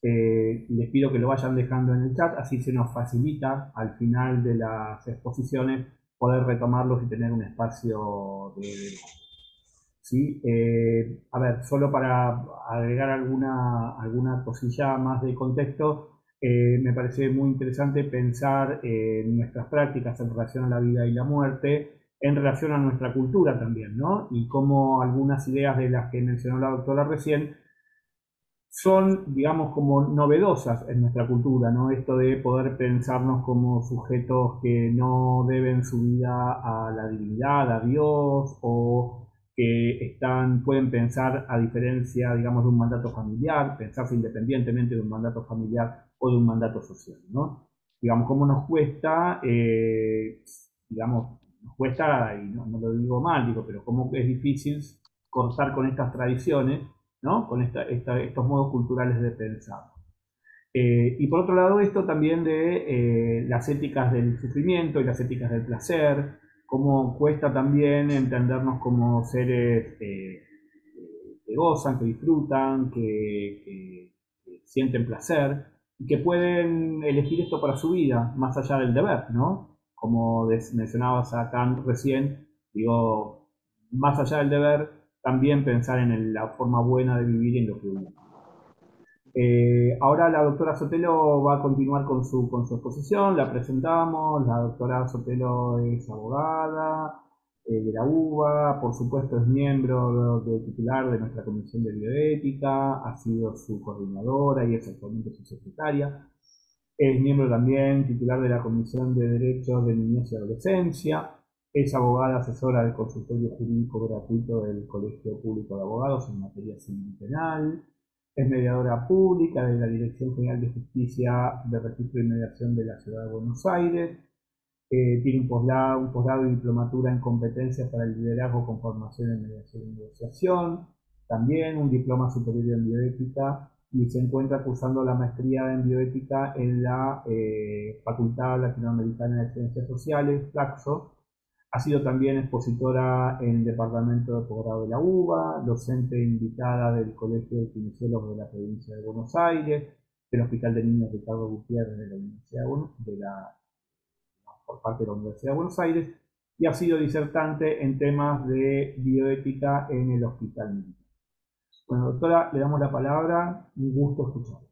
les pido que lo vayan dejando en el chat, así se nos facilita al final de las exposiciones poder retomarlos y tener un espacio de debate. ¿Sí? A ver, solo para agregar alguna cosilla más de contexto, me parece muy interesante pensar nuestras prácticas en relación a la vida y la muerte, en relación a nuestra cultura también, ¿no? Y cómo algunas ideas de las que mencionó la doctora recién son, digamos, como novedosas en nuestra cultura, ¿no? Esto de poder pensarnos como sujetos que no deben su vida a la divinidad, a Dios, o que pueden pensar a diferencia, digamos, de un mandato familiar, pensarse independientemente de un mandato familiar o de un mandato social, ¿no? Digamos, cómo nos cuesta, y no lo digo mal, pero cómo es difícil cortar con estas tradiciones, ¿no? Con estos modos culturales de pensar. Y por otro lado, esto también de las éticas del sufrimiento y las éticas del placer, cómo cuesta también entendernos como seres que gozan, que disfrutan, que sienten placer, y que pueden elegir esto para su vida, más allá del deber, ¿no? Como mencionabas a Kant recién, digo, más allá del deber, también pensar en la forma buena de vivir y en lo que uno. Ahora la doctora Sotelo va a continuar con su exposición, la presentamos. La doctora Sotelo es abogada de la UBA, por supuesto es miembro titular de nuestra comisión de bioética, ha sido su coordinadora y es actualmente su secretaria. Es miembro también titular de la Comisión de Derechos de Niñez y Adolescencia. Es abogada asesora del consultorio jurídico gratuito del Colegio Público de Abogados en materia civil y penal. Es mediadora pública de la Dirección General de Justicia de Registro y Mediación de la Ciudad de Buenos Aires. Tiene un posgrado y diplomatura en competencias para el liderazgo con formación en mediación y negociación. También un diploma superior en bioética, y se encuentra cursando la maestría en bioética en la Facultad Latinoamericana de Ciencias Sociales, Flaxo. Ha sido también expositora en el departamento de posgrado de la UBA, docente invitada del Colegio de Kinesiólogos de la provincia de Buenos Aires, del Hospital de Niños Ricardo Gutiérrez de la Universidad por parte de la Universidad de Buenos Aires, y ha sido disertante en temas de bioética en el Hospital Militar. Bueno, doctora, le damos la palabra, un gusto escucharla.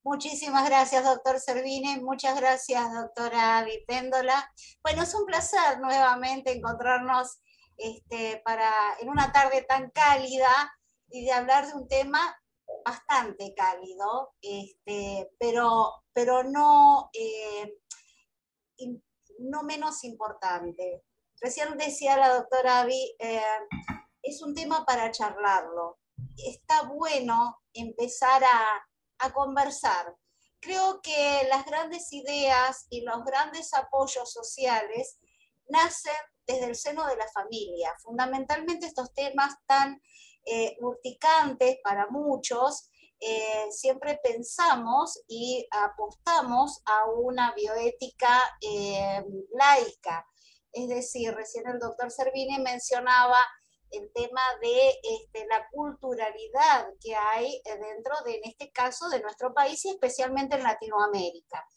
Muchísimas gracias, doctor Servini. Muchas gracias, doctora Viténdola. Bueno, es un placer nuevamente encontrarnos en una tarde tan cálida y de hablar de un tema bastante cálido, pero no menos importante. Recién decía la doctora Avi, es un tema para charlarlo. Está bueno empezar a conversar. Creo que las grandes ideas y los grandes apoyos sociales nacen desde el seno de la familia. Fundamentalmente estos temas tan urticantes para muchos siempre pensamos y apostamos a una bioética laica. Es decir, recién el doctor Servini mencionaba el tema de la culturalidad que hay dentro de, en este caso, de nuestro país y especialmente en Latinoamérica.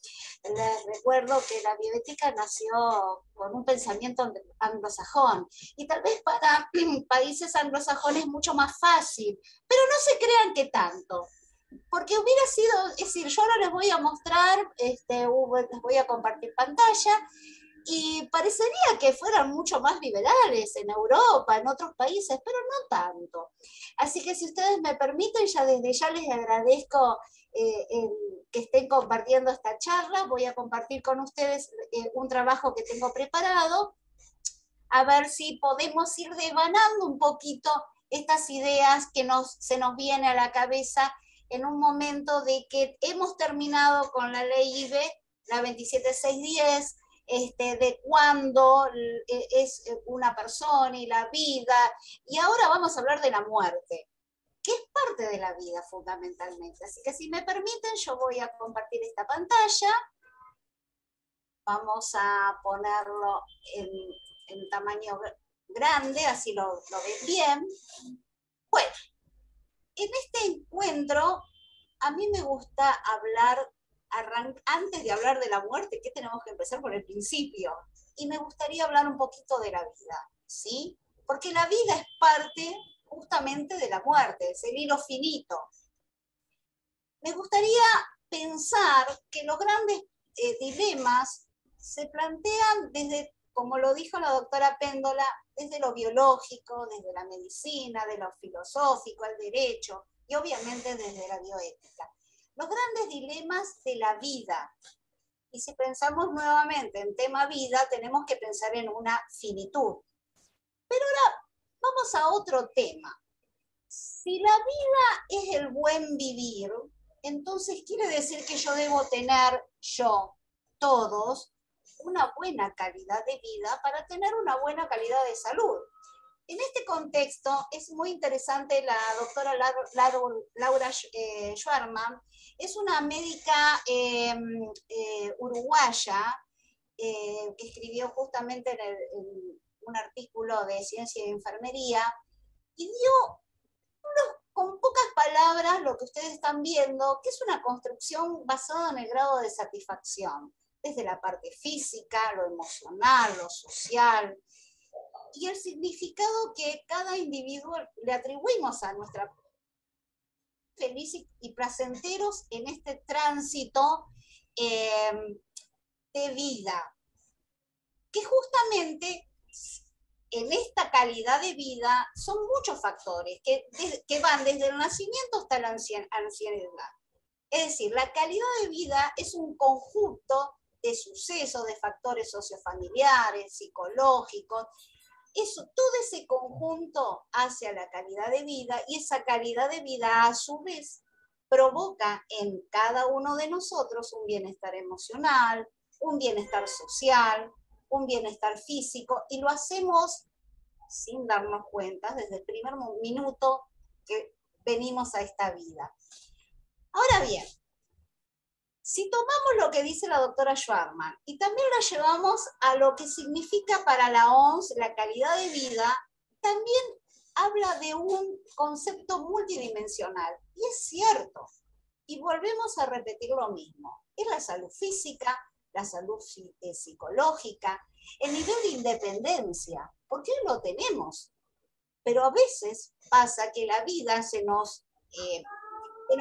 Les recuerdo que la bioética nació con un pensamiento anglosajón y tal vez para países anglosajones es mucho más fácil, pero no se crean que tanto. Porque hubiera sido, es decir, yo ahora les voy a mostrar, les voy a compartir pantalla, y parecería que fueran mucho más liberales en Europa, en otros países, pero no tanto. Así que si ustedes me permiten, ya desde ya les agradezco que estén compartiendo esta charla. Voy a compartir con ustedes un trabajo que tengo preparado, a ver si podemos ir devanando un poquito estas ideas que se nos viene a la cabeza en un momento de que hemos terminado con la ley IBE, la 27610, de cuándo es una persona y la vida, y ahora vamos a hablar de la muerte, que es parte de la vida fundamentalmente. Así que si me permiten, yo voy a compartir esta pantalla. Vamos a ponerlo en tamaño grande, así lo ven bien. Bueno, en este encuentro, a mí me gusta hablar, antes de hablar de la muerte, que tenemos que empezar por el principio. Y me gustaría hablar un poquito de la vida, ¿sí? Porque la vida es parte justamente de la muerte, es el hilo finito. Me gustaría pensar que los grandes dilemas se plantean desde, como lo dijo la doctora Péndola, desde lo biológico, desde la medicina, de lo filosófico, el derecho, y obviamente desde la bioética. Los grandes dilemas de la vida. Y si pensamos nuevamente en tema vida, tenemos que pensar en una finitud. Pero ahora vamos a otro tema. Si la vida es el buen vivir, entonces quiere decir que yo debo tener, todos, una buena calidad de vida para tener una buena calidad de salud. En este contexto es muy interesante la doctora Laura Schwarman, es una médica uruguaya que escribió justamente en un artículo de Ciencia y Enfermería y dio con pocas palabras lo que ustedes están viendo, que es una construcción basada en el grado de satisfacción, desde la parte física, lo emocional, lo social, y el significado que cada individuo le atribuimos a nuestra feliz y placenteros en este tránsito de vida, que justamente en esta calidad de vida son muchos factores que van desde el nacimiento hasta la ancianidad. Es decir, la calidad de vida es un conjunto de sucesos, de factores sociofamiliares, psicológicos. Todo ese conjunto hace a la calidad de vida y esa calidad de vida a su vez provoca en cada uno de nosotros un bienestar emocional, un bienestar social, un bienestar físico, y lo hacemos sin darnos cuenta desde el primer minuto que venimos a esta vida. Ahora bien, si tomamos lo que dice la doctora Schwarman y también la llevamos a lo que significa para la OMS la calidad de vida, también habla de un concepto multidimensional. Y es cierto. Y volvemos a repetir lo mismo. Es la salud física, la salud psicológica, el nivel de independencia, porque hoy lo tenemos. Pero a veces pasa que la vida se nos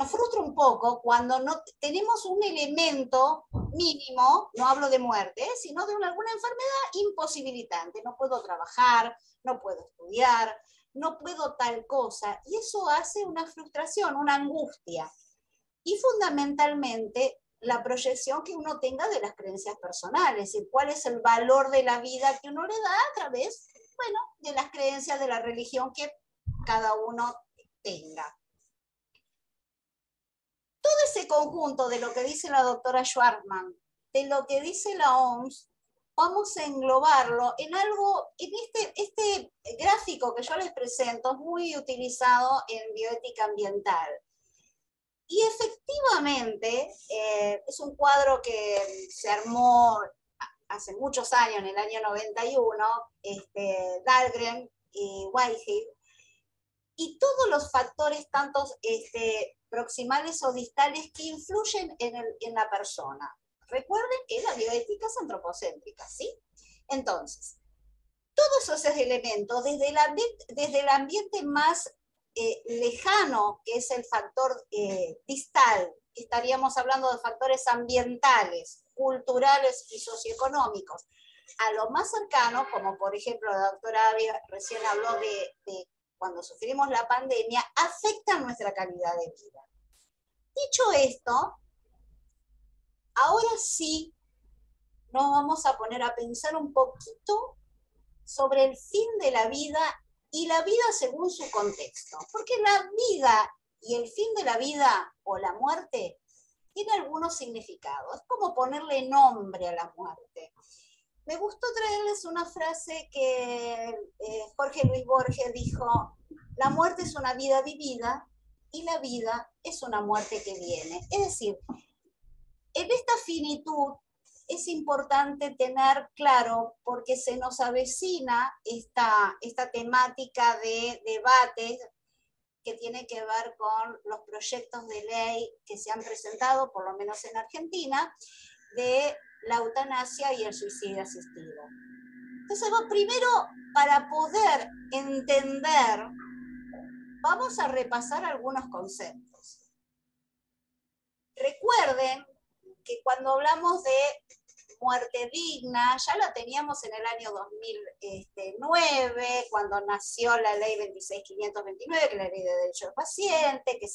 frustra un poco cuando no tenemos un elemento mínimo, no hablo de muerte, sino de alguna enfermedad imposibilitante. No puedo trabajar, no puedo estudiar, no puedo tal cosa. Y eso hace una frustración, una angustia. Y fundamentalmente la proyección que uno tenga de las creencias personales, es decir, cuál es el valor de la vida que uno le da a través, bueno, de las creencias de la religión que cada uno tenga. Todo ese conjunto de lo que dice la doctora Schwarman, de lo que dice la OMS, vamos a englobarlo en algo, en este gráfico que yo les presento es muy utilizado en bioética ambiental. Y efectivamente, es un cuadro que se armó hace muchos años, en el año 91, Dahlgren y Whitehead, y todos los factores, tantos proximales o distales, que influyen en la persona. Recuerden que la bioética es antropocéntrica, ¿sí? Entonces, todos esos elementos, desde el ambiente más lejano, que es el factor distal, estaríamos hablando de factores ambientales, culturales y socioeconómicos, a lo más cercano, como por ejemplo la doctora Ávila recién habló de cuando sufrimos la pandemia, afectan nuestra calidad de vida. Dicho esto, ahora sí nos vamos a poner a pensar un poquito sobre el fin de la vida y la vida según su contexto. Porque la vida y el fin de la vida o la muerte tiene algunos significados. Es como ponerle nombre a la muerte. Me gustó traerles una frase que Jorge Luis Borges dijo: la muerte es una vida vivida y la vida es una muerte que viene. Es decir, en esta finitud es importante tener claro, porque se nos avecina esta temática de debate que tiene que ver con los proyectos de ley que se han presentado, por lo menos en Argentina, de la eutanasia y el suicidio asistido. Entonces, primero, para poder entender, vamos a repasar algunos conceptos. Recuerden que cuando hablamos de muerte digna, ya la teníamos en el año 2009, cuando nació la ley 26.529, que es la ley de derecho del paciente, que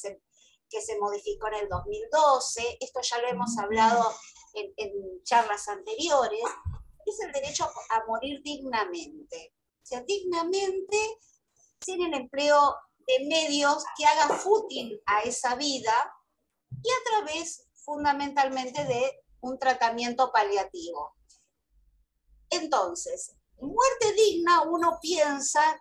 se modificó en el 2012, esto ya lo hemos hablado en charlas anteriores, es el derecho a morir dignamente. O sea, dignamente, sin el empleo de medios que haga fútil a esa vida y a través fundamentalmente de un tratamiento paliativo. Entonces, muerte digna, uno piensa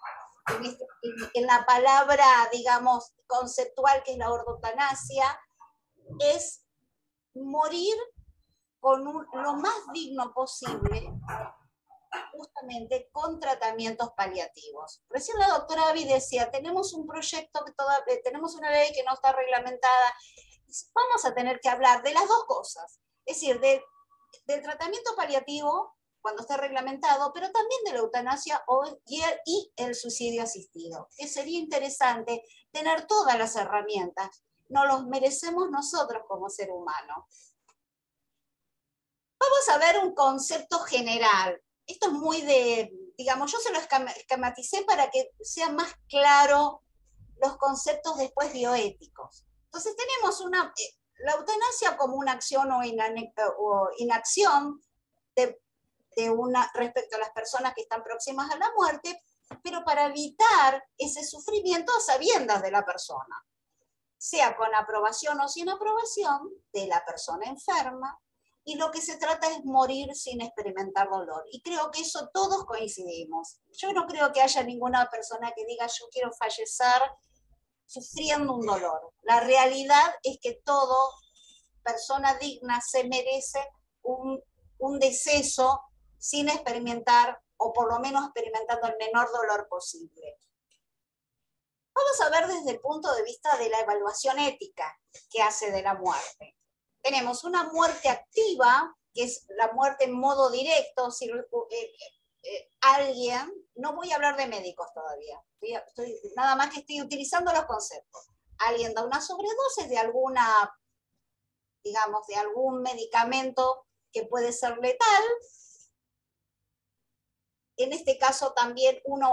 en la palabra, digamos, conceptual, que es la eutanasia, es morir con lo más digno posible, justamente con tratamientos paliativos. Recién la doctora Avi decía, tenemos un proyecto, tenemos una ley que no está reglamentada. Vamos a tener que hablar de las dos cosas, es decir, del tratamiento paliativo cuando esté reglamentado, pero también de la eutanasia y el suicidio asistido, que sería interesante tener todas las herramientas. Nos los merecemos nosotros como ser humano. Vamos a ver un concepto general. Esto es muy digamos, yo se lo esquematicé para que sean más claros los conceptos después bioéticos. Entonces tenemos la eutanasia como una acción o inacción respecto a las personas que están próximas a la muerte, pero para evitar ese sufrimiento a sabiendas de la persona, sea con aprobación o sin aprobación de la persona enferma, y lo que se trata es morir sin experimentar dolor. Y creo que eso todos coincidimos. Yo no creo que haya ninguna persona que diga yo quiero fallecer sufriendo un dolor. La realidad es que toda persona digna se merece un deceso sin experimentar, o por lo menos experimentando el menor dolor posible. Vamos a ver desde el punto de vista de la evaluación ética que hace de la muerte. Tenemos una muerte activa, que es la muerte en modo directo, si alguien, no voy a hablar de médicos todavía, nada más que estoy utilizando los conceptos. Alguien da una sobredosis de alguna, digamos, de algún medicamento que puede ser letal. En este caso también una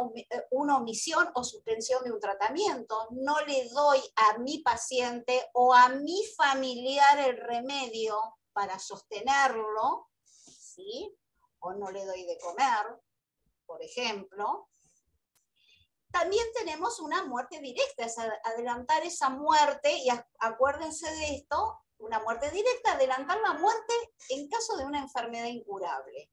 omisión o suspensión de un tratamiento. No le doy a mi paciente o a mi familiar el remedio para sostenerlo, ¿sí? O no le doy de comer, por ejemplo. También tenemos una muerte directa, es adelantar esa muerte, y acuérdense de esto, una muerte directa, adelantar la muerte en caso de una enfermedad incurable.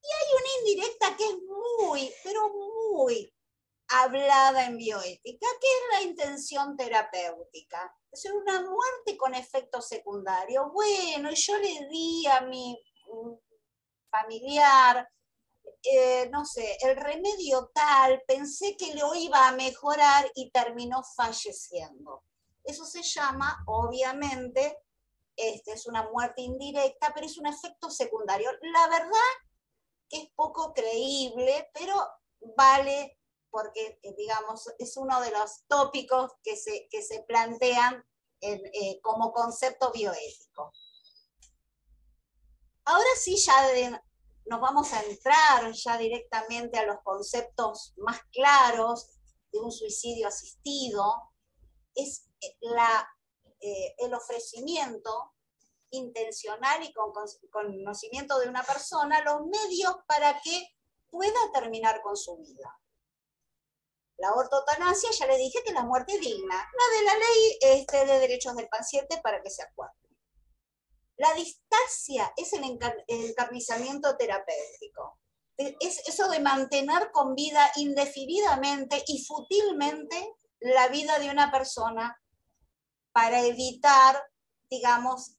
Y hay una indirecta que es muy, pero muy hablada en bioética, que es la intención terapéutica. Es una muerte con efecto secundario. Bueno, yo le di a mi familiar, no sé, el remedio tal, pensé que lo iba a mejorar y terminó falleciendo. Eso se llama, obviamente, es una muerte indirecta, pero es un efecto secundario. La verdad que es poco creíble, pero vale porque, digamos, es uno de los tópicos que se plantean como concepto bioético. Ahora sí, ya nos vamos a entrar ya directamente a los conceptos más claros de un suicidio asistido. Es el ofrecimiento intencional y con conocimiento de una persona los medios para que pueda terminar con su vida. La ortotanasia, ya le dije que es la muerte digna. La de la ley de derechos del paciente para que se acuerde. La distasia es el encarnizamiento terapéutico. Es eso de mantener con vida indefinidamente y fútilmente la vida de una persona para evitar, digamos,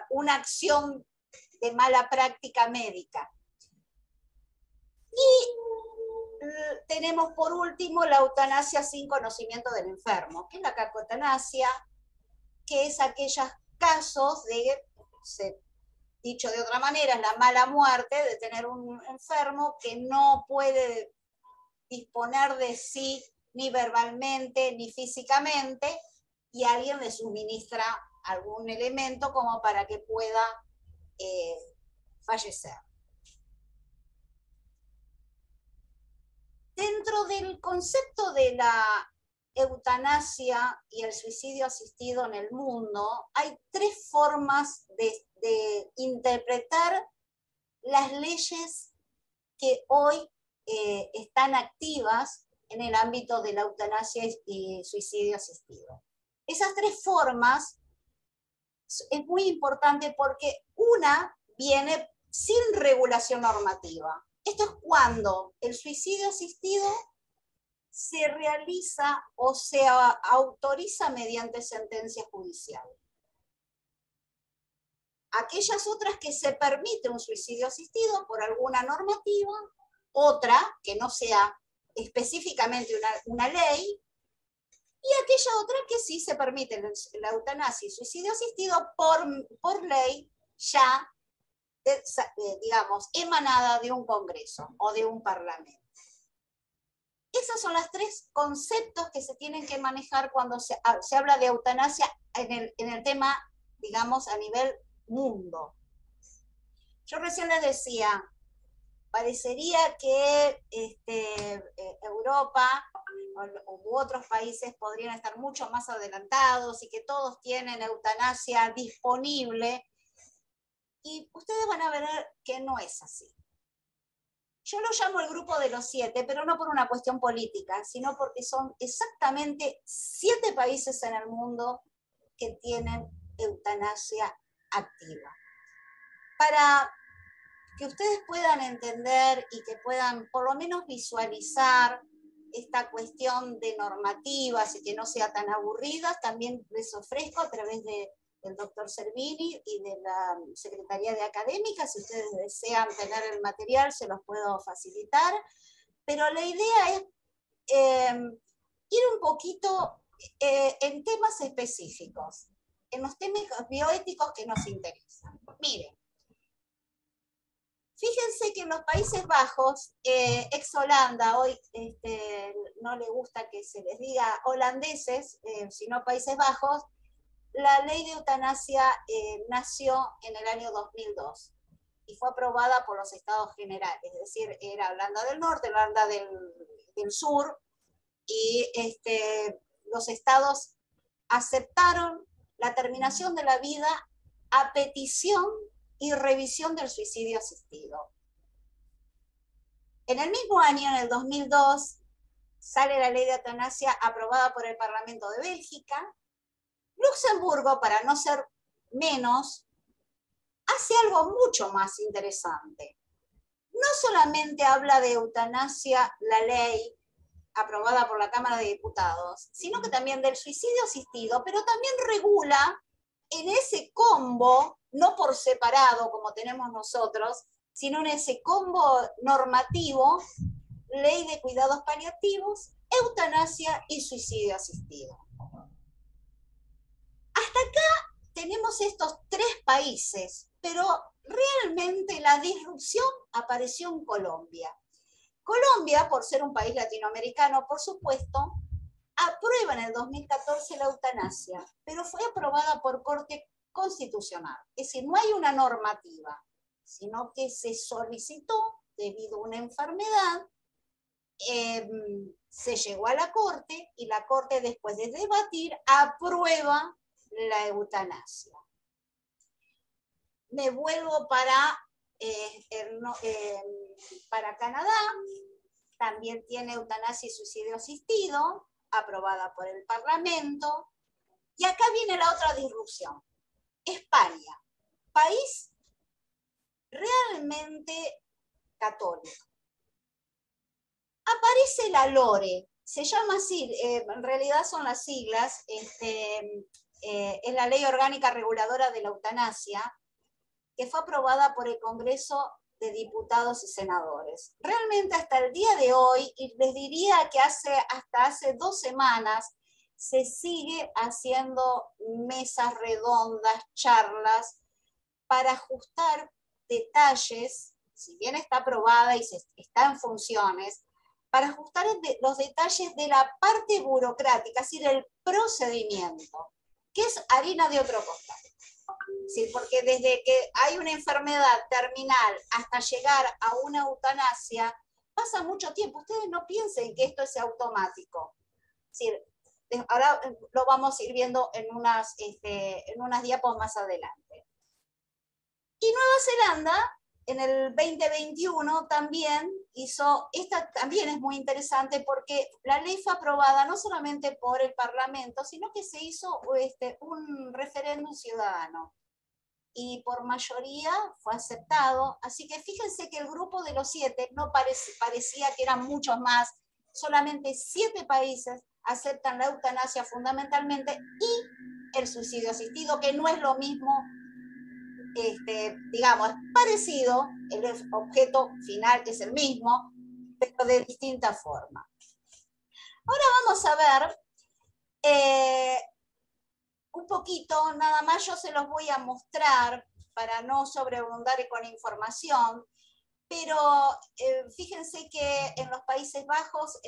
una acción de mala práctica médica. Y tenemos por último la eutanasia sin conocimiento del enfermo, que es la carcotanasia, que es aquellos casos de, dicho de otra manera, es la mala muerte de tener un enfermo que no puede disponer de sí ni verbalmente ni físicamente, y alguien le suministra algún elemento como para que pueda fallecer. Dentro del concepto de la eutanasia y el suicidio asistido en el mundo, hay tres formas de interpretar las leyes que hoy están activas en el ámbito de la eutanasia y suicidio asistido. Esas tres formas es muy importante porque una viene sin regulación normativa. Esto es cuando el suicidio asistido se realiza o se autoriza mediante sentencia judicial. Aquellas otras que se permite un suicidio asistido por alguna normativa, otra que no sea específicamente una ley, y aquella otra que sí se permite la eutanasia y suicidio asistido por ley ya, digamos, emanada de un congreso o de un parlamento. Esos son los tres conceptos que se tienen que manejar cuando se habla de eutanasia en el tema, digamos, a nivel mundo. Yo recién les decía, parecería que Europa u otros países podrían estar mucho más adelantados y que todos tienen eutanasia disponible, y ustedes van a ver que no es así. Yo lo llamo el grupo de los 7, pero no por una cuestión política, sino porque son exactamente 7 países en el mundo que tienen eutanasia activa. Para que ustedes puedan entender y que puedan por lo menos visualizar esta cuestión de normativas y que no sea tan aburrida, también les ofrezco a través del doctor Servini y de la Secretaría de Académica, si ustedes desean tener el material, se los puedo facilitar, pero la idea es ir un poquito en temas específicos, en los temas bioéticos que nos interesan. Miren, fíjense que en los Países Bajos, ex Holanda, hoy no le gusta que se les diga holandeses, sino Países Bajos, la ley de eutanasia nació en el año 2002 y fue aprobada por los Estados Generales, es decir, era Holanda del Norte, Holanda del Sur, y los estados aceptaron la terminación de la vida a petición y revisión del suicidio asistido. En el mismo año, en el 2002, sale la ley de eutanasia aprobada por el Parlamento de Bélgica. Luxemburgo, para no ser menos, hace algo mucho más interesante. No solamente habla de eutanasia la ley aprobada por la Cámara de Diputados, sino que también del suicidio asistido, pero también regula en ese combo, no por separado como tenemos nosotros, sino en ese combo normativo, ley de cuidados paliativos, eutanasia y suicidio asistido. Hasta acá tenemos estos 3 países, pero realmente la disrupción apareció en Colombia. Colombia, por ser un país latinoamericano, por supuesto, aprueba en el 2014 la eutanasia, pero fue aprobada por Corte Constitucional. Es decir, no hay una normativa, sino que se solicitó debido a una enfermedad, se llegó a la Corte y la Corte, después de debatir, aprueba la eutanasia. Me vuelvo para Canadá, también tiene eutanasia y suicidio asistido, aprobada por el Parlamento. Y acá viene la otra disrupción. España, país realmente católico. Aparece la LORE, se llama así, en realidad son las siglas, es la Ley Orgánica Reguladora de la Eutanasia, que fue aprobada por el Congreso de Diputados y Senadores. Realmente hasta el día de hoy, y les diría que hasta hace 2 semanas, se sigue haciendo mesas redondas, charlas, para ajustar detalles, si bien está aprobada y está en funciones, para ajustar los detalles de la parte burocrática, es decir, el procedimiento, que es harina de otro costal. Sí, porque desde que hay una enfermedad terminal hasta llegar a una eutanasia, pasa mucho tiempo. Ustedes no piensen que esto es automático. Sí, ahora lo vamos a ir viendo en unas diapos más adelante. Y Nueva Zelanda, en el 2021 también hizo, esta también es muy interesante porque la ley fue aprobada no solamente por el Parlamento, sino que se hizo un referéndum ciudadano. Y por mayoría fue aceptado. Así que fíjense que el grupo de los 7 no parecía que eran muchos más, solamente 7 países aceptan la eutanasia fundamentalmente y el suicidio asistido, que no es lo mismo, digamos, es parecido, el objeto final es el mismo, pero de distinta forma. Ahora vamos a ver un poquito, nada más yo se los voy a mostrar para no sobreabundar con información, pero fíjense que en los Países Bajos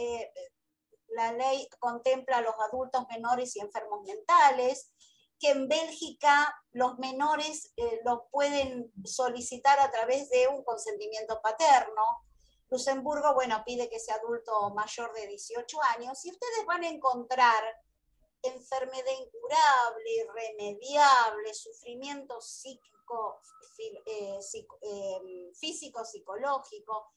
la ley contempla a los adultos menores y enfermos mentales, que en Bélgica los menores lo pueden solicitar a través de un consentimiento paterno. Luxemburgo, bueno, pide que sea adulto mayor de 18 años, y ustedes van a encontrar enfermedad incurable, irremediable, sufrimiento físico, psicológico.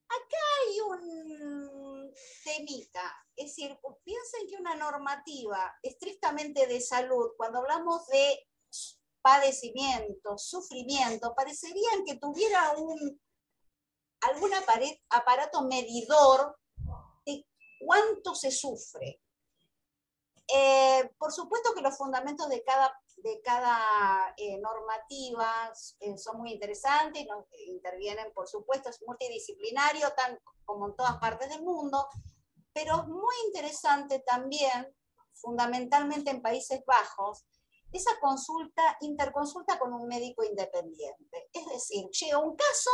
Acá hay un temita, es decir, piensen que una normativa estrictamente de salud, cuando hablamos de padecimiento, sufrimiento, parecerían que tuviera algún aparato medidor de cuánto se sufre. Por supuesto que los fundamentos de cada normativa son muy interesantes, intervienen, por supuesto, es multidisciplinario, tan como en todas partes del mundo, pero es muy interesante también, fundamentalmente en Países Bajos, esa interconsulta con un médico independiente. Es decir, llega un caso,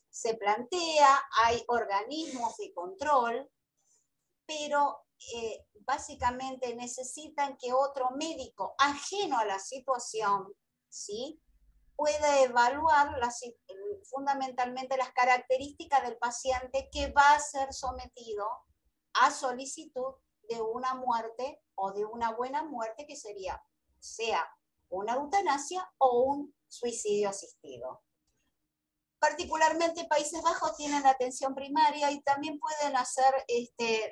se plantea, hay organismos de control, pero básicamente necesitan que otro médico ajeno a la situación, ¿sí?, pueda evaluar fundamentalmente las características del paciente que va a ser sometido a solicitud de una muerte o de una buena muerte, que sea una eutanasia o un suicidio asistido. Particularmente Países Bajos tienen la atención primaria y también pueden hacer,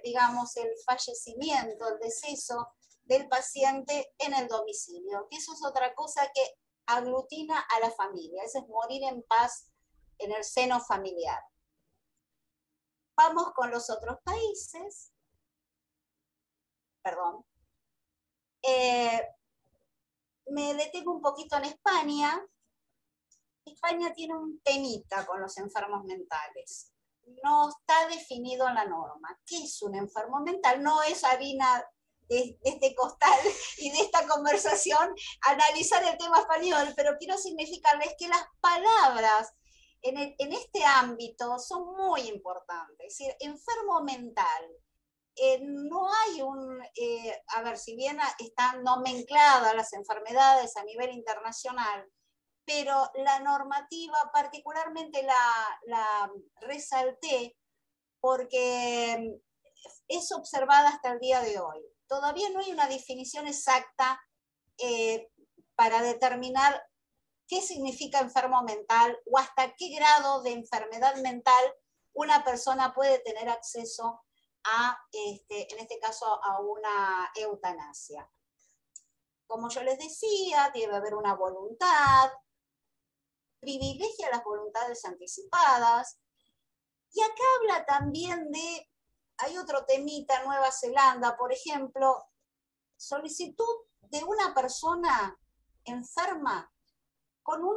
digamos, el fallecimiento, el deceso del paciente en el domicilio. Eso es otra cosa que aglutina a la familia, eso es morir en paz en el seno familiar. Vamos con los otros países. Perdón. Me detengo un poquito en España. España tiene un temita con los enfermos mentales. No está definido en la norma. ¿Qué es un enfermo mental? No es harina de este costal y de esta conversación analizar el tema español, pero quiero significarles que las palabras en este ámbito son muy importantes. Es decir, enfermo mental. No hay a ver, si bien están nomencladas las enfermedades a nivel internacional, pero la normativa particularmente la resalté porque es observada hasta el día de hoy. Todavía no hay una definición exacta para determinar qué significa enfermo mental o hasta qué grado de enfermedad mental una persona puede tener acceso a, en este caso, a una eutanasia. Como yo les decía, debe haber una voluntad, privilegia las voluntades anticipadas, y acá habla también de, hay otro temita, Nueva Zelanda, por ejemplo, solicitud de una persona enferma con un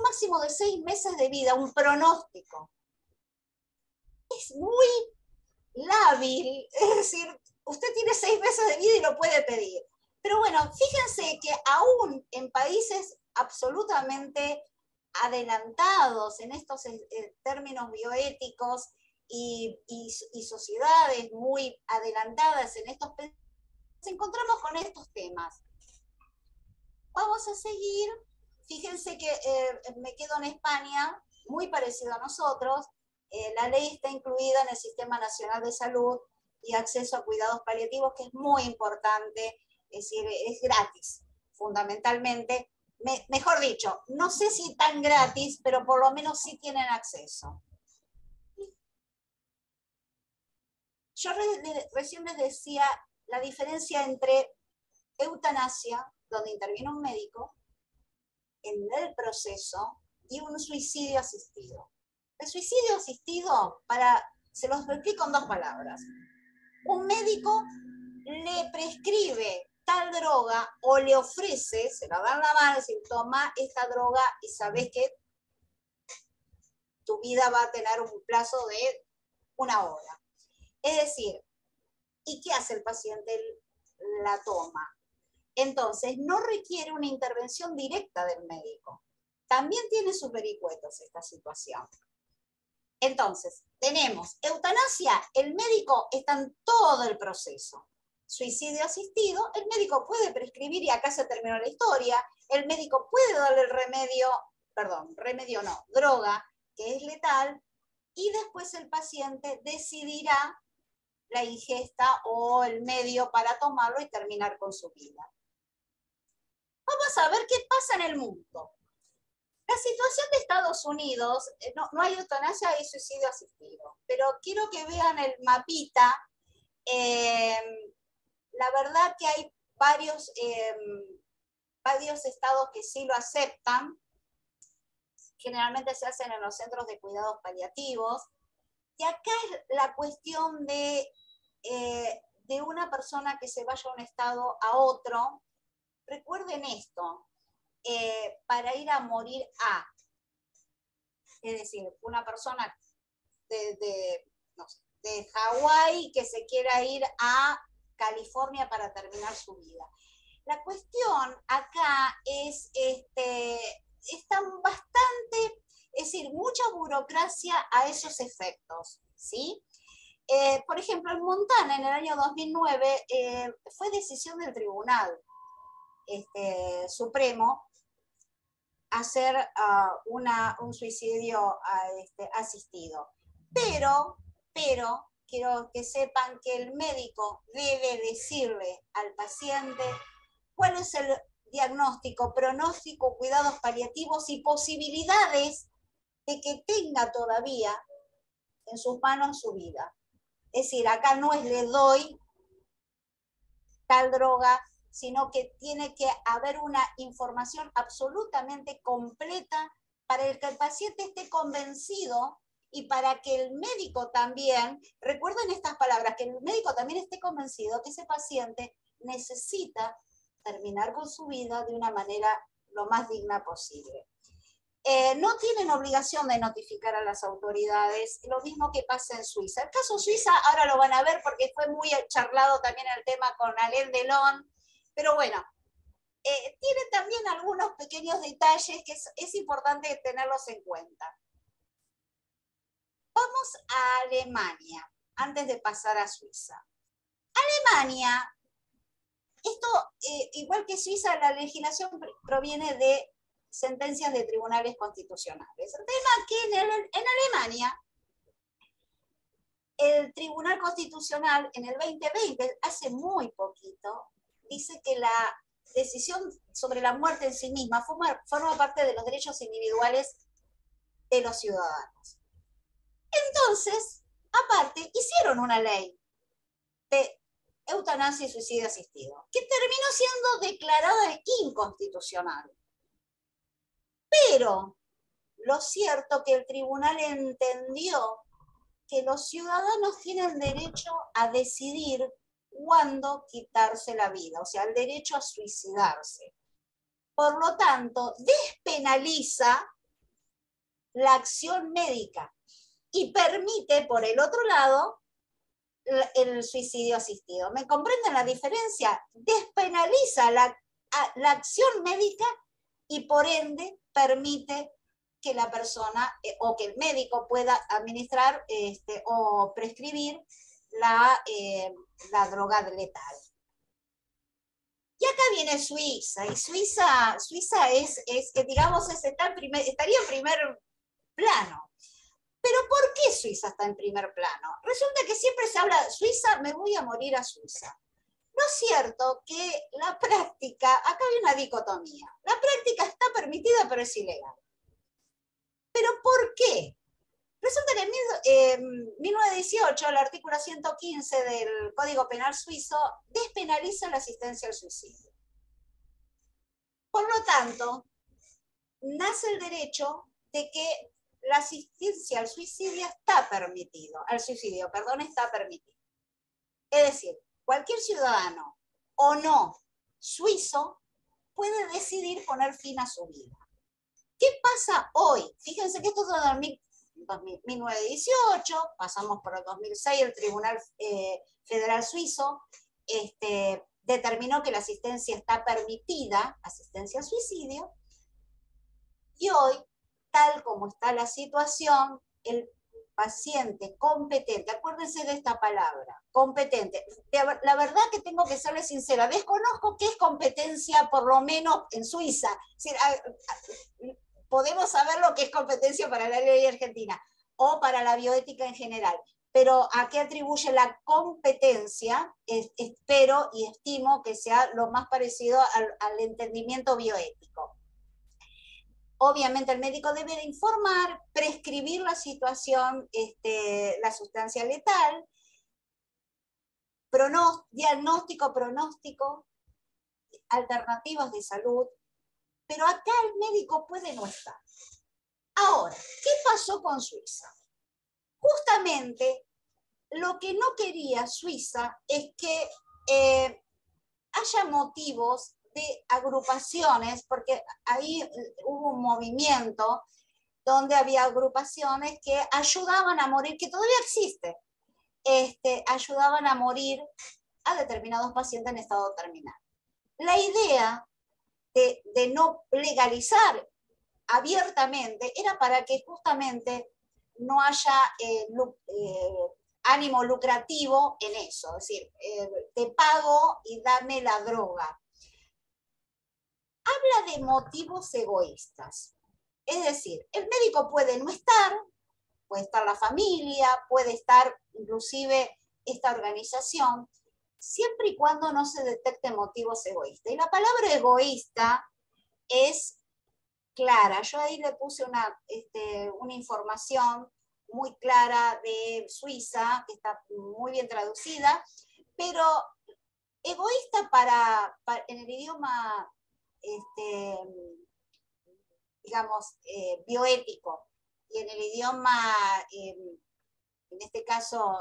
máximo de 6 meses de vida, un pronóstico. Es muy lábil, es decir, usted tiene 6 meses de vida y lo puede pedir. Pero bueno, fíjense que aún en países absolutamente adelantados en estos términos bioéticos y sociedades muy adelantadas en estos, nos encontramos con estos temas. Vamos a seguir. Fíjense que me quedo en España, muy parecido a nosotros. La ley está incluida en el Sistema Nacional de Salud y acceso a cuidados paliativos, que es muy importante, es decir, es gratis, fundamentalmente. Mejor dicho, no sé si tan gratis, pero por lo menos sí tienen acceso. Yo recién les decía la diferencia entre eutanasia, donde interviene un médico, en el proceso, y un suicidio asistido. El suicidio asistido, se los explico en 2 palabras. Un médico le prescribe tal droga o le ofrece, se la da en la mano, decir, toma esta droga y sabes que tu vida va a tener un plazo de 1 hora. Es decir, ¿y qué hace el paciente? La toma. Entonces, no requiere una intervención directa del médico. También tiene sus vericuetos esta situación. Entonces, tenemos eutanasia, el médico está en todo el proceso. Suicidio asistido, el médico puede prescribir, y acá se terminó la historia, el médico puede darle el droga, que es letal, y después el paciente decidirá la ingesta o el medio para tomarlo y terminar con su vida. Vamos a ver qué pasa en el mundo. La situación de Estados Unidos, no hay eutanasia, hay suicidio asistido, pero quiero que vean el mapita. La verdad que hay varios estados que sí lo aceptan. Generalmente se hacen en los centros de cuidados paliativos. Y acá es la cuestión de una persona que se vaya de un estado a otro. Recuerden esto, para ir a morir a, es decir, una persona de Hawái que se quiera ir a California para terminar su vida. La cuestión acá es, está bastante, es decir, mucha burocracia a esos efectos, ¿sí? Por ejemplo, en Montana, en el año 2009, fue decisión del Tribunal Supremo hacer un suicidio asistido. Pero quiero que sepan que el médico debe decirle al paciente cuál es el diagnóstico, pronóstico, cuidados paliativos y posibilidades de que tenga todavía en sus manos su vida. Es decir, acá no es le doy tal droga, sino que tiene que haber una información absolutamente completa para que el paciente esté convencido y para que el médico también, recuerden estas palabras, que el médico también esté convencido que ese paciente necesita terminar con su vida de una manera lo más digna posible. No tienen obligación de notificar a las autoridades, lo mismo que pasa en Suiza. El caso Suiza ahora lo van a ver porque fue muy charlado también el tema con Alain Delon, pero bueno, tiene también algunos pequeños detalles que es importante tenerlos en cuenta. Vamos a Alemania, antes de pasar a Suiza. Alemania, esto, igual que Suiza, la legislación proviene de sentencias de tribunales constitucionales. El tema es que en Alemania, el Tribunal Constitucional en el 2020, hace muy poquito, dice que la decisión sobre la muerte en sí misma forma parte de los derechos individuales de los ciudadanos. Entonces, aparte, hicieron una ley de eutanasia y suicidio asistido, que terminó siendo declarada inconstitucional. Pero lo cierto que el tribunal entendió que los ciudadanos tienen derecho a decidir cuándo quitarse la vida, o sea, el derecho a suicidarse. Por lo tanto, despenaliza la acción médica y permite, por el otro lado, el suicidio asistido. ¿Me comprenden la diferencia? Despenaliza la acción médica y por ende permite que la persona o que el médico pueda administrar o prescribir la droga letal. Y acá viene Suiza, y Suiza digamos, estaría en primer plano. Pero ¿por qué Suiza está en primer plano? Resulta que siempre se habla, Suiza, me voy a morir a Suiza. ¿No es cierto que la práctica, acá hay una dicotomía, la práctica está permitida pero es ilegal? ¿Pero por qué? Resulta que en 1918 el artículo 115 del Código Penal suizo despenaliza la asistencia al suicidio. Por lo tanto, nace el derecho de que la asistencia al suicidio está permitido, está permitido. Es decir, cualquier ciudadano o no suizo puede decidir poner fin a su vida. ¿Qué pasa hoy? Fíjense que esto es de 1918, pasamos por el 2006, el Tribunal Federal Suizo determinó que la asistencia está permitida, asistencia al suicidio, y hoy, tal como está la situación, el paciente competente, acuérdense de esta palabra, competente. La verdad que tengo que serles sincera, desconozco qué es competencia, por lo menos en Suiza. Podemos saber lo que es competencia para la ley argentina o para la bioética en general, pero ¿a qué atribuye la competencia? Espero y estimo que sea lo más parecido al entendimiento bioético. Obviamente el médico debe de informar, prescribir la situación, la sustancia letal, diagnóstico, pronóstico, alternativas de salud, pero acá el médico puede no estar. Ahora, ¿qué pasó con Suiza? Justamente lo que no quería Suiza es que haya motivos de agrupaciones, porque ahí hubo un movimiento donde había agrupaciones que ayudaban a morir, que todavía existe, ayudaban a morir a determinados pacientes en estado terminal. La idea de no legalizar abiertamente era para que justamente no haya ánimo lucrativo en eso, es decir, te pago y dame la droga. Habla de motivos egoístas, es decir, el médico puede no estar, puede estar la familia, puede estar inclusive esta organización, siempre y cuando no se detecten motivos egoístas. Y la palabra egoísta es clara. Yo ahí le puse una información muy clara de Suiza, que está muy bien traducida, pero egoísta en el idioma, digamos, bioético, y en el idioma, en este caso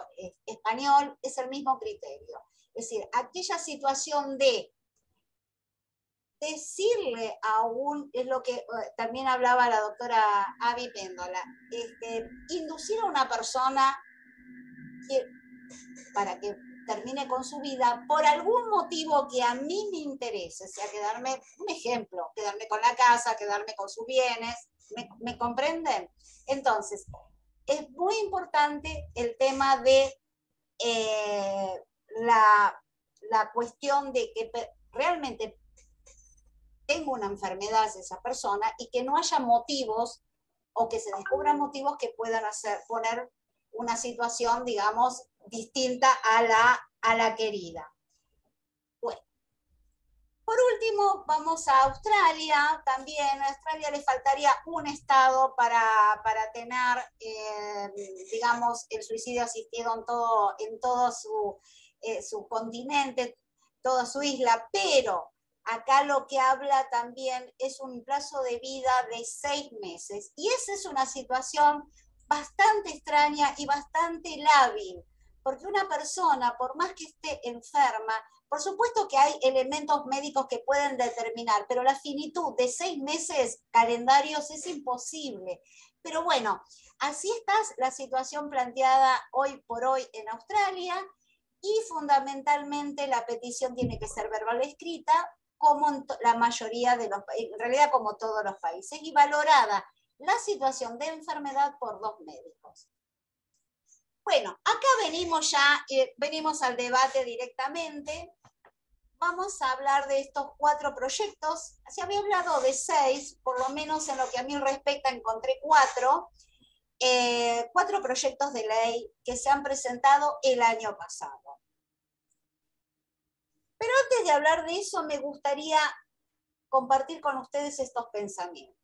español, es el mismo criterio. Es decir, aquella situación de decirle a es lo que también hablaba la doctora Avi Péndola, inducir a una persona para que termine con su vida por algún motivo que a mí me interese, o sea, quedarme, un ejemplo, quedarme con la casa, quedarme con sus bienes, ¿me comprenden? Entonces, es muy importante el tema de la cuestión de que realmente tengo una enfermedad de esa persona y que no haya motivos o que se descubran motivos que puedan poner una situación, digamos, distinta a la querida. Bueno, por último, vamos a Australia. También a Australia le faltaría un estado para tener, digamos, el suicidio asistido en todo su continente, toda su isla, pero acá lo que habla también es un plazo de vida de 6 meses. Y esa es una situación bastante extraña y bastante lábil, porque una persona, por más que esté enferma, por supuesto que hay elementos médicos que pueden determinar, pero la finitud de 6 meses calendarios es imposible. Pero bueno, así está la situación planteada hoy por hoy en Australia, y fundamentalmente la petición tiene que ser verbal o escrita, como en la mayoría de los países, en realidad como todos los países, y valorada la situación de enfermedad por 2 médicos. Bueno, acá venimos al debate directamente. Vamos a hablar de estos 4 proyectos. Se había hablado de 6, por lo menos en lo que a mí respecta encontré 4. 4 proyectos de ley que se han presentado el año pasado. Pero antes de hablar de eso, me gustaría compartir con ustedes estos pensamientos.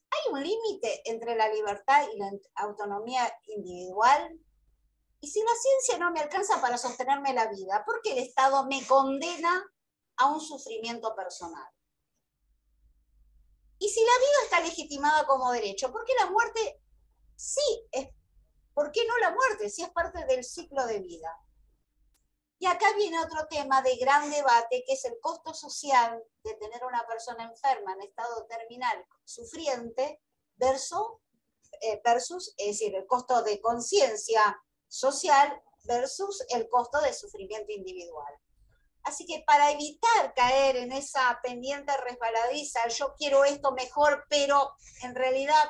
¿Hay un límite entre la libertad y la autonomía individual? Y si la ciencia no me alcanza para sostenerme la vida, ¿por qué el Estado me condena a un sufrimiento personal? Y si la vida está legitimada como derecho, ¿por qué la muerte sí es? ¿Por qué no la muerte si es parte del ciclo de vida? Y acá viene otro tema de gran debate, que es el costo social de tener a una persona enferma en estado terminal sufriente versus, es decir, el costo de conciencia social versus el costo de sufrimiento individual. Así que para evitar caer en esa pendiente resbaladiza, yo quiero esto mejor, pero en realidad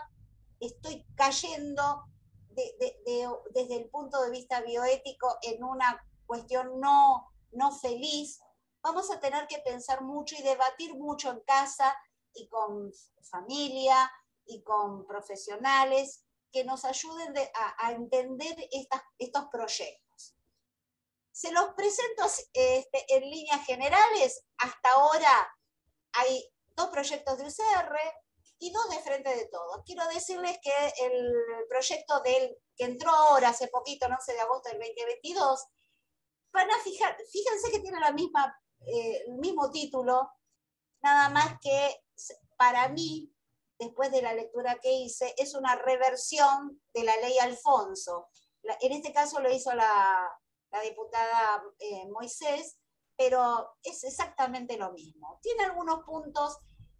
estoy cayendo desde el punto de vista bioético en una cuestión no feliz, vamos a tener que pensar mucho y debatir mucho en casa y con familia y con profesionales que nos ayuden a entender estos proyectos. Se los presento en líneas generales. Hasta ahora hay 2 proyectos de UCR y 2 de Frente de Todos. Quiero decirles que el proyecto que entró ahora hace poquito, el 11 de agosto del 2022, fíjense que tiene el mismo título, nada más que para mí, después de la lectura que hice, es una reversión de la ley Alfonso. En este caso lo hizo la diputada Moisés, pero es exactamente lo mismo. Tiene algunos puntos,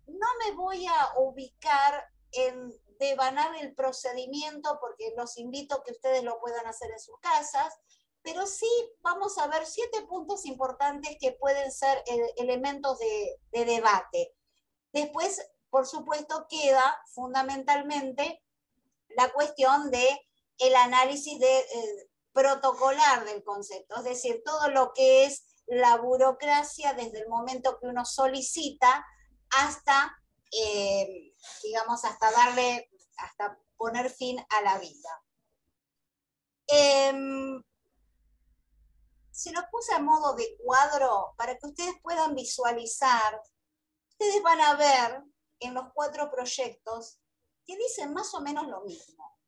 no me voy a ubicar en devanar el procedimiento, porque los invito a que ustedes lo puedan hacer en sus casas, pero sí vamos a ver 7 puntos importantes que pueden ser elementos de debate. Después, por supuesto, queda fundamentalmente la cuestión del análisis protocolar del concepto, es decir, todo lo que es la burocracia desde el momento que uno solicita hasta, digamos, hasta poner fin a la vida. Se los puse a modo de cuadro para que ustedes puedan visualizar. Ustedes van a ver en los 4 proyectos que dicen más o menos lo mismo.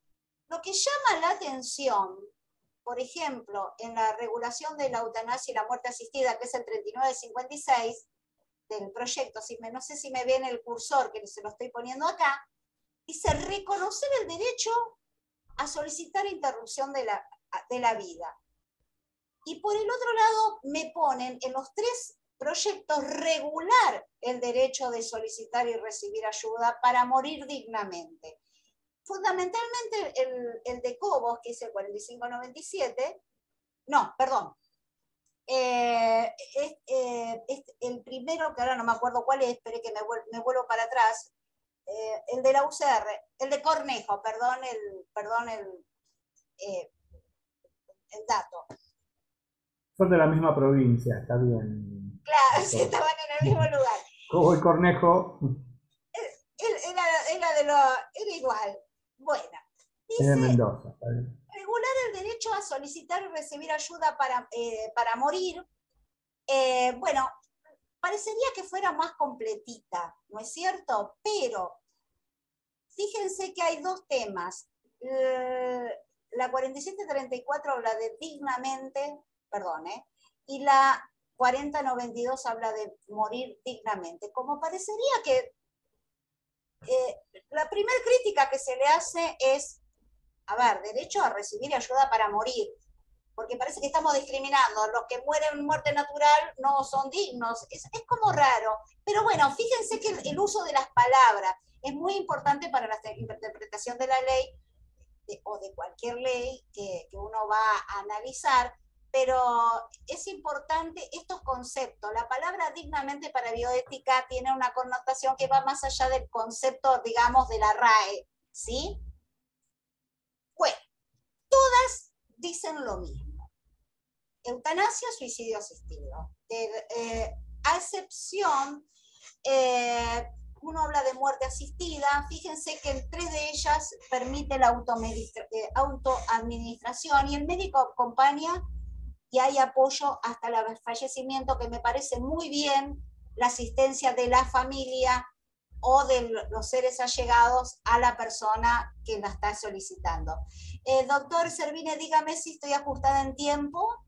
Lo que llama la atención, por ejemplo, en la regulación de la eutanasia y la muerte asistida, que es el 3956 del proyecto, no sé si me ven el cursor, que se lo estoy poniendo acá, Dice, reconocer el derecho a solicitar interrupción de la vida. Y por el otro lado, me ponen en los 3 proyectos regular el derecho de solicitar y recibir ayuda para morir dignamente. Fundamentalmente el de Cobos, que es el 4597, no, perdón, el primero, que ahora no me acuerdo cuál es, esperé que me vuelvo para atrás, el de la UCR, el de Cornejo, perdón el dato. Son de la misma provincia, está bien. Claro, sí, estaban en el mismo lugar. Cobo y Cornejo. Era igual. Bueno, Es de dice, Mendoza, está bien. regular el derecho a solicitar y recibir ayuda para morir. Bueno, parecería que fuera más completita, ¿no es cierto? Pero fíjense que hay 2 temas. La 4734 habla de dignamente, perdón, y la 4092 habla de morir dignamente. Como parecería que la primera crítica que se le hace es, a ver, derecho a recibir ayuda para morir, porque parece que estamos discriminando, los que mueren muerte natural no son dignos, es como raro, pero bueno, fíjense que el uso de las palabras es muy importante para la interpretación de la ley, o de cualquier ley que uno va a analizar, pero es importante estos conceptos. La palabra dignamente para bioética tiene una connotación que va más allá del concepto, digamos, de la RAE, ¿sí? Bueno, todas dicen lo mismo. Eutanasia, suicidio asistido. A excepción, uno habla de muerte asistida, fíjense que en 3 de ellas permite la autoadministración y el médico acompaña y hay apoyo hasta el fallecimiento, que me parece muy bien la asistencia de la familia o de los seres allegados a la persona que la está solicitando. Doctor Servine, dígame si estoy ajustada en tiempo.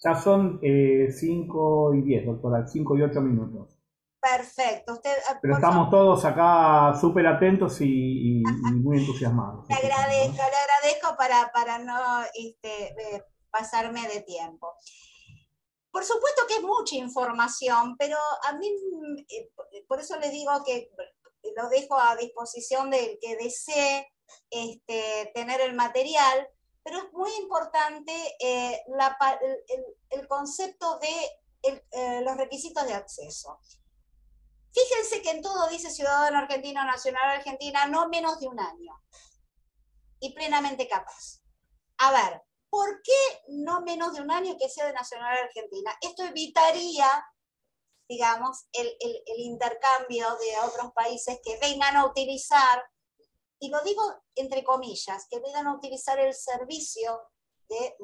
Ya son 5 y 10, doctora, 5 y 8 minutos. Perfecto. Usted, pero estamos todos acá súper atentos y muy entusiasmados. Le agradezco para no pasarme de tiempo. Por supuesto que es mucha información, pero a mí, por eso les digo que lo dejo a disposición del que desee tener el material, pero es muy importante el concepto de los requisitos de acceso. Fíjense que en todo dice ciudadano argentino, nacional argentina, no menos de 1 año. Y plenamente capaz. A ver, ¿por qué no menos de 1 año que sea de nacionalidad argentina? Esto evitaría, digamos, el intercambio de otros países que vengan a utilizar, y lo digo entre comillas, que vengan a utilizar el servicio de,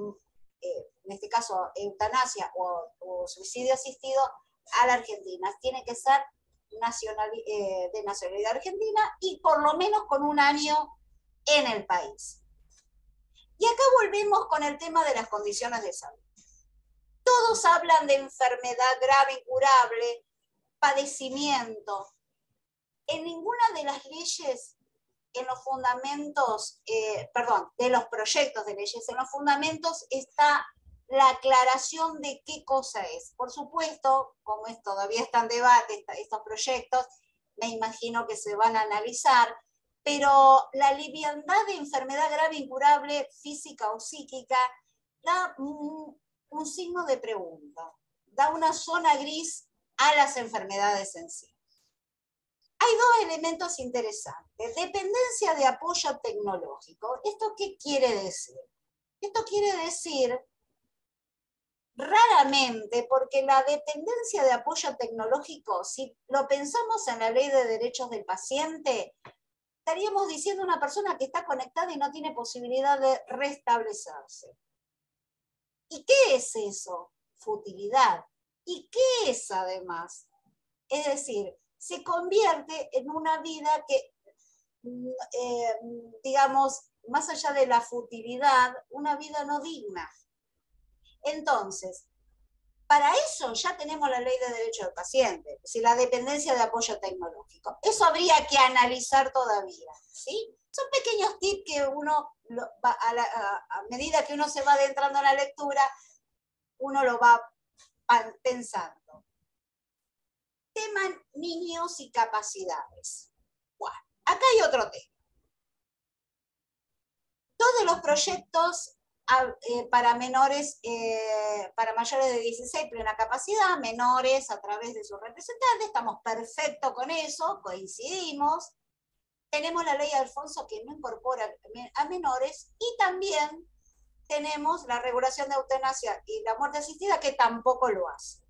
en este caso, eutanasia o suicidio asistido a la Argentina. Tiene que ser de nacionalidad argentina y por lo menos con 1 año en el país. Y acá volvemos con el tema de las condiciones de salud. Todos hablan de enfermedad grave, incurable, padecimiento. En ninguna de las leyes, en los fundamentos, de los proyectos de leyes, en los fundamentos está la aclaración de qué cosa es. Por supuesto, como todavía está en debate estos proyectos, me imagino que se van a analizar, pero la liviandad de enfermedad grave, incurable, física o psíquica, da un signo de pregunta, da una zona gris a las enfermedades en sí. Hay 2 elementos interesantes. Dependencia de apoyo tecnológico. ¿Esto qué quiere decir? Esto quiere decir, raramente, porque la dependencia de apoyo tecnológico, si lo pensamos en la Ley de Derechos del Paciente, estaríamos diciendo a una persona que está conectada y no tiene posibilidad de restablecerse. ¿Y qué es eso? Futilidad. ¿Y qué es además? Es decir, se convierte en una vida que, digamos, más allá de la futilidad, una vida no digna. Entonces, Para eso ya tenemos la ley de derecho del paciente, es decir, la dependencia de apoyo tecnológico. Eso habría que analizar todavía, ¿sí? Son pequeños tips que uno, a medida que uno se va adentrando en la lectura, uno lo va pensando. Tema niños y capacidades. Bueno, acá hay otro tema. Todos los proyectos para menores, para mayores de 16, plena capacidad, menores a través de sus representantes, estamos perfectos con eso, coincidimos. Tenemos la ley de Alfonso que no incorpora a menores y también tenemos la regulación de eutanasia y la muerte asistida que tampoco lo hace.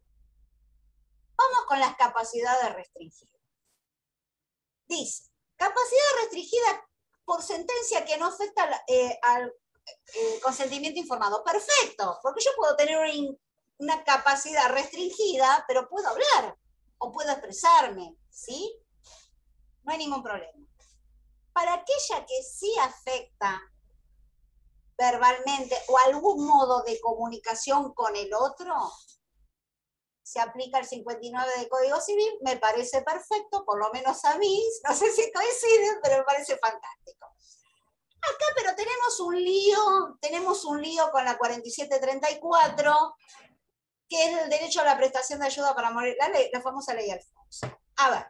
Vamos con las capacidades restringidas. Dice, capacidad restringida por sentencia que no afecta al consentimiento informado. Perfecto, porque yo puedo tener una capacidad restringida, pero puedo hablar o puedo expresarme, ¿sí? No hay ningún problema. Para aquella que sí afecta verbalmente o algún modo de comunicación con el otro, se aplica el 59 del Código Civil, me parece perfecto, por lo menos a mí, no sé si coinciden, pero me parece fantástico. Acá, pero tenemos un lío con la 4734, que es el derecho a la prestación de ayuda para morir, la famosa ley Alfonso. A ver,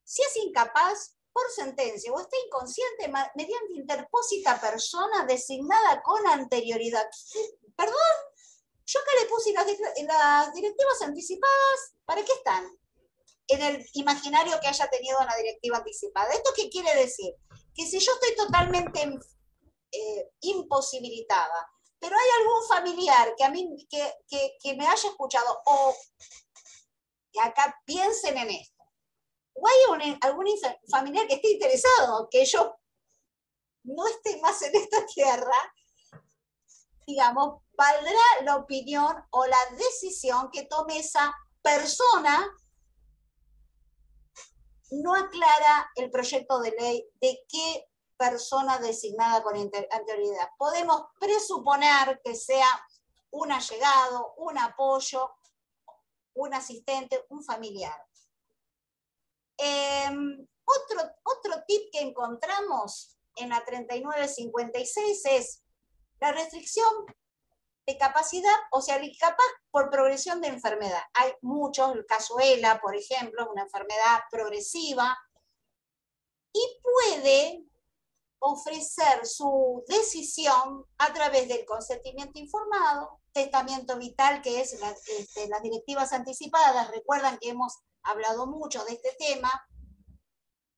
si es incapaz por sentencia o está inconsciente mediante interpósita persona designada con anterioridad. ¿Perdón? Yo acá le puse las directivas anticipadas, ¿para qué están? En el imaginario que haya tenido una directiva anticipada. ¿Esto qué quiere decir? Que si yo estoy totalmente imposibilitada, pero hay algún familiar que a mí que me haya escuchado, o que acá piensen en esto, o hay algún familiar que esté interesado, que yo no esté más en esta tierra, digamos, valdrá la opinión o la decisión que tome esa persona. No aclara el proyecto de ley de qué persona designada con anterioridad. Podemos presuponer que sea un allegado, un apoyo, un asistente, un familiar. Otro tip que encontramos en la 3956 es la restricción de capacidad, o sea, el incapaz por progresión de enfermedad. Hay muchos, el caso ELA, por ejemplo, es una enfermedad progresiva, y puede ofrecer su decisión a través del consentimiento informado, testamento vital, que es las directivas anticipadas. Recuerdan que hemos hablado mucho de este tema,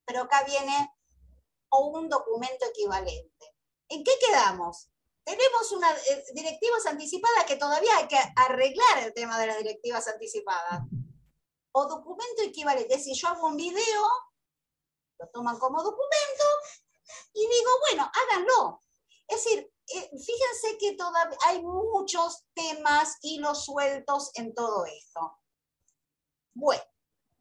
pero acá viene o un documento equivalente. ¿En qué quedamos? Tenemos unas directivas anticipadas que todavía hay que arreglar el tema de las directivas anticipadas. O documento equivalente. Es decir, yo hago un video, lo toman como documento, y digo, bueno, háganlo. Es decir, fíjense que todavía hay muchos temas, hilos sueltos en todo esto. Bueno,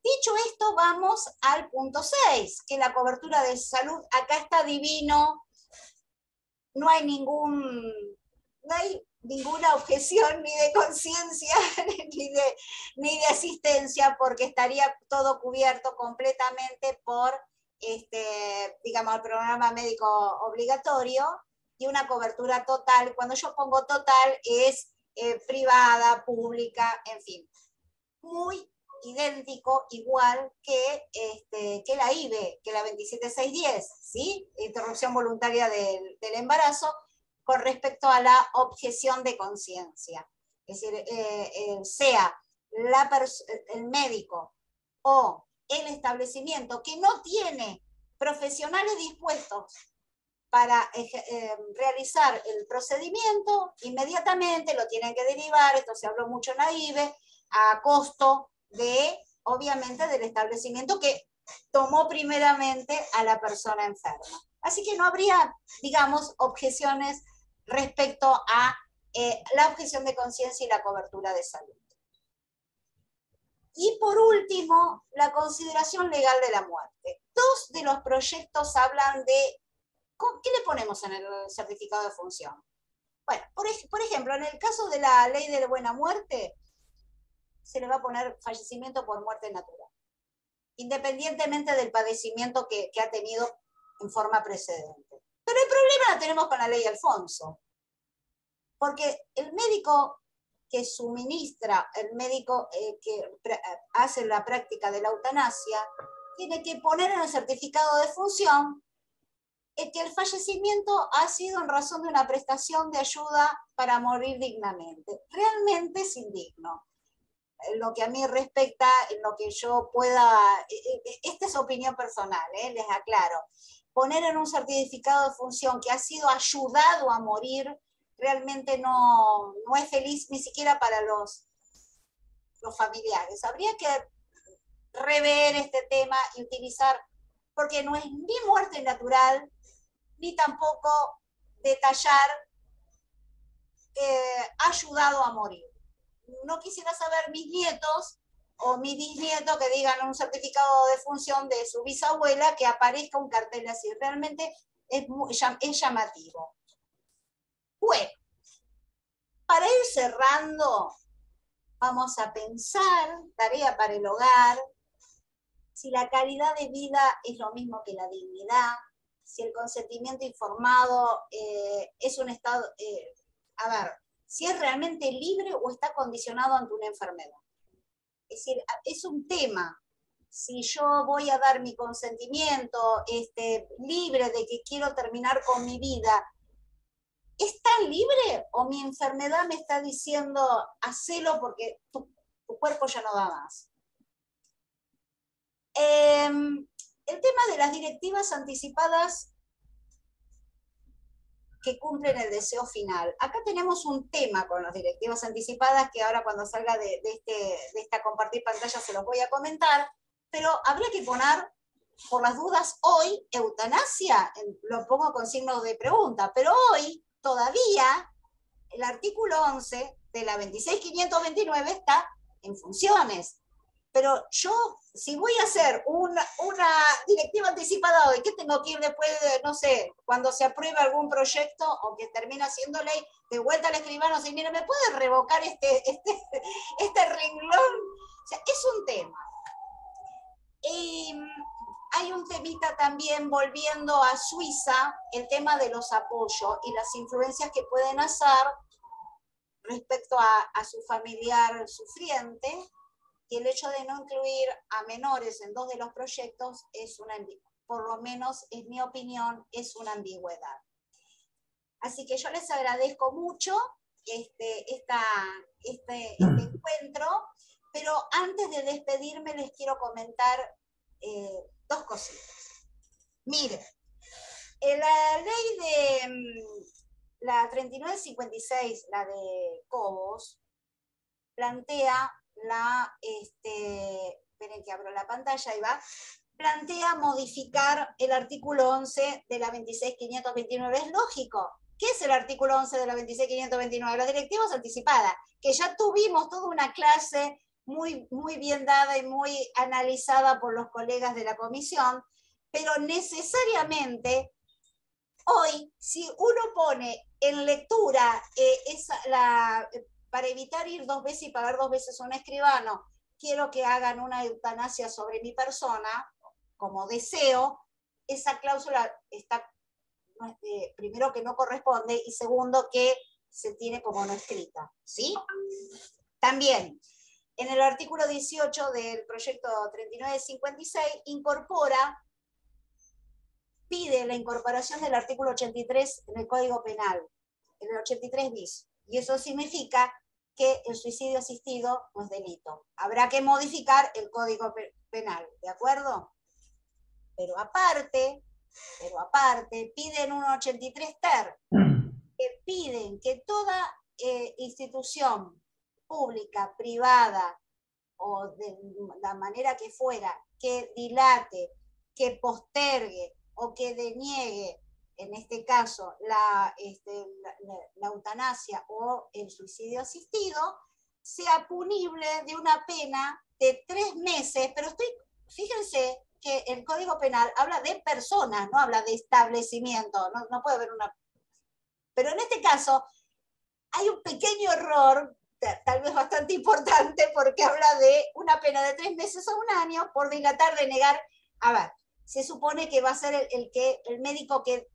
dicho esto, vamos al punto 6, que la cobertura de salud. Acá está divino. No hay ninguna objeción ni de conciencia ni de asistencia, porque estaría todo cubierto completamente por, digamos, el programa médico obligatorio y una cobertura total. Cuando yo pongo total es privada, pública, en fin. Muy idéntico, igual que la IBE, que la 27610, ¿sí? Interrupción voluntaria del embarazo, con respecto a la objeción de conciencia. Es decir, sea el médico o el establecimiento que no tiene profesionales dispuestos para realizar el procedimiento, inmediatamente lo tienen que derivar, esto se habló mucho en la IBE, a costo obviamente, del establecimiento que tomó primeramente a la persona enferma. Así que no habría, digamos, objeciones respecto a la objeción de conciencia y la cobertura de salud. Y por último, la consideración legal de la muerte. Dos de los proyectos hablan de ¿qué le ponemos en el certificado de función? Bueno, por ejemplo, en el caso de la ley de la buena muerte, se le va a poner fallecimiento por muerte natural, independientemente del padecimiento que ha tenido en forma precedente. Pero el problema lo tenemos con la ley Alfonso, porque el médico que suministra, el médico que hace la práctica de la eutanasia, tiene que poner en el certificado de función que el fallecimiento ha sido en razón de una prestación de ayuda para morir dignamente. Realmente es indigno. En lo que a mí respecta, en lo que yo pueda, esta es opinión personal, les aclaro, poner en un certificado de función que ha sido ayudado a morir, realmente no es feliz ni siquiera para los familiares. Habría que rever este tema y utilizar, porque no es ni muerte natural, ni tampoco detallar ayudado a morir. No quisiera saber mis nietos o mi bisnieto que digan en un certificado de función de su bisabuela que aparezca un cartel así. Realmente es llamativo. Bueno, para ir cerrando, vamos a pensar, tarea para el hogar, si la calidad de vida es lo mismo que la dignidad, si el consentimiento informado es un estado, si es realmente libre o está condicionado ante una enfermedad. Es decir, es un tema. Si yo voy a dar mi consentimiento libre de que quiero terminar con mi vida, ¿es tan libre o mi enfermedad me está diciendo hacelo porque tu cuerpo ya no da más? El tema de las directivas anticipadas que cumplen el deseo final. Acá tenemos un tema con las directivas anticipadas que ahora cuando salga de esta compartir pantalla se los voy a comentar, pero habría que poner, por las dudas, hoy, eutanasia, lo pongo con signos de pregunta, pero hoy todavía el artículo 11 de la 26.529 está en funciones. Pero yo, si voy a hacer una directiva anticipada hoy, ¿qué tengo que ir después de, no sé, cuando se apruebe algún proyecto o que termina siendo ley, de vuelta al escribano, y mira, ¿me puede revocar este renglón? O sea, es un tema. Hay un temita también, volviendo a Suiza, el tema de los apoyos y las influencias que pueden hacer respecto a su familiar sufriente, y el hecho de no incluir a menores en 2 de los proyectos es por lo menos en mi opinión, es una ambigüedad. Así que yo les agradezco mucho este encuentro, pero antes de despedirme les quiero comentar 2 cositas. Miren, la ley de la 3956, la de Cobos, plantea esperen que abro la pantalla, ahí va, plantea modificar el artículo 11 de la 26.529. Es lógico. ¿Qué es el artículo 11 de la 26.529? Las directivas anticipadas, que ya tuvimos toda una clase muy, muy bien dada y muy analizada por los colegas de la comisión, pero necesariamente hoy, si uno pone en lectura para evitar ir 2 veces y pagar 2 veces a un escribano, quiero que hagan una eutanasia sobre mi persona, como deseo, esa cláusula está, primero, que no corresponde, y segundo, que se tiene como no escrita, ¿sí? También, en el artículo 18 del proyecto 3956, pide la incorporación del artículo 83 en el Código Penal, en el 83 bis, y eso significa que el suicidio asistido no es delito. Habrá que modificar el Código Penal, ¿de acuerdo? Pero aparte, piden un 83 ter, que piden que toda institución pública, privada, o de la manera que fuera, que dilate, que postergue o que deniegue, en este caso, la eutanasia o el suicidio asistido, sea punible de una pena de 3 meses, pero fíjense que el Código Penal habla de personas, no habla de establecimiento, no puede haber una... Pero en este caso hay un pequeño error tal vez bastante importante, porque habla de una pena de 3 meses a 1 año por dilatar, denegar. A ver, se supone que va a ser el médico que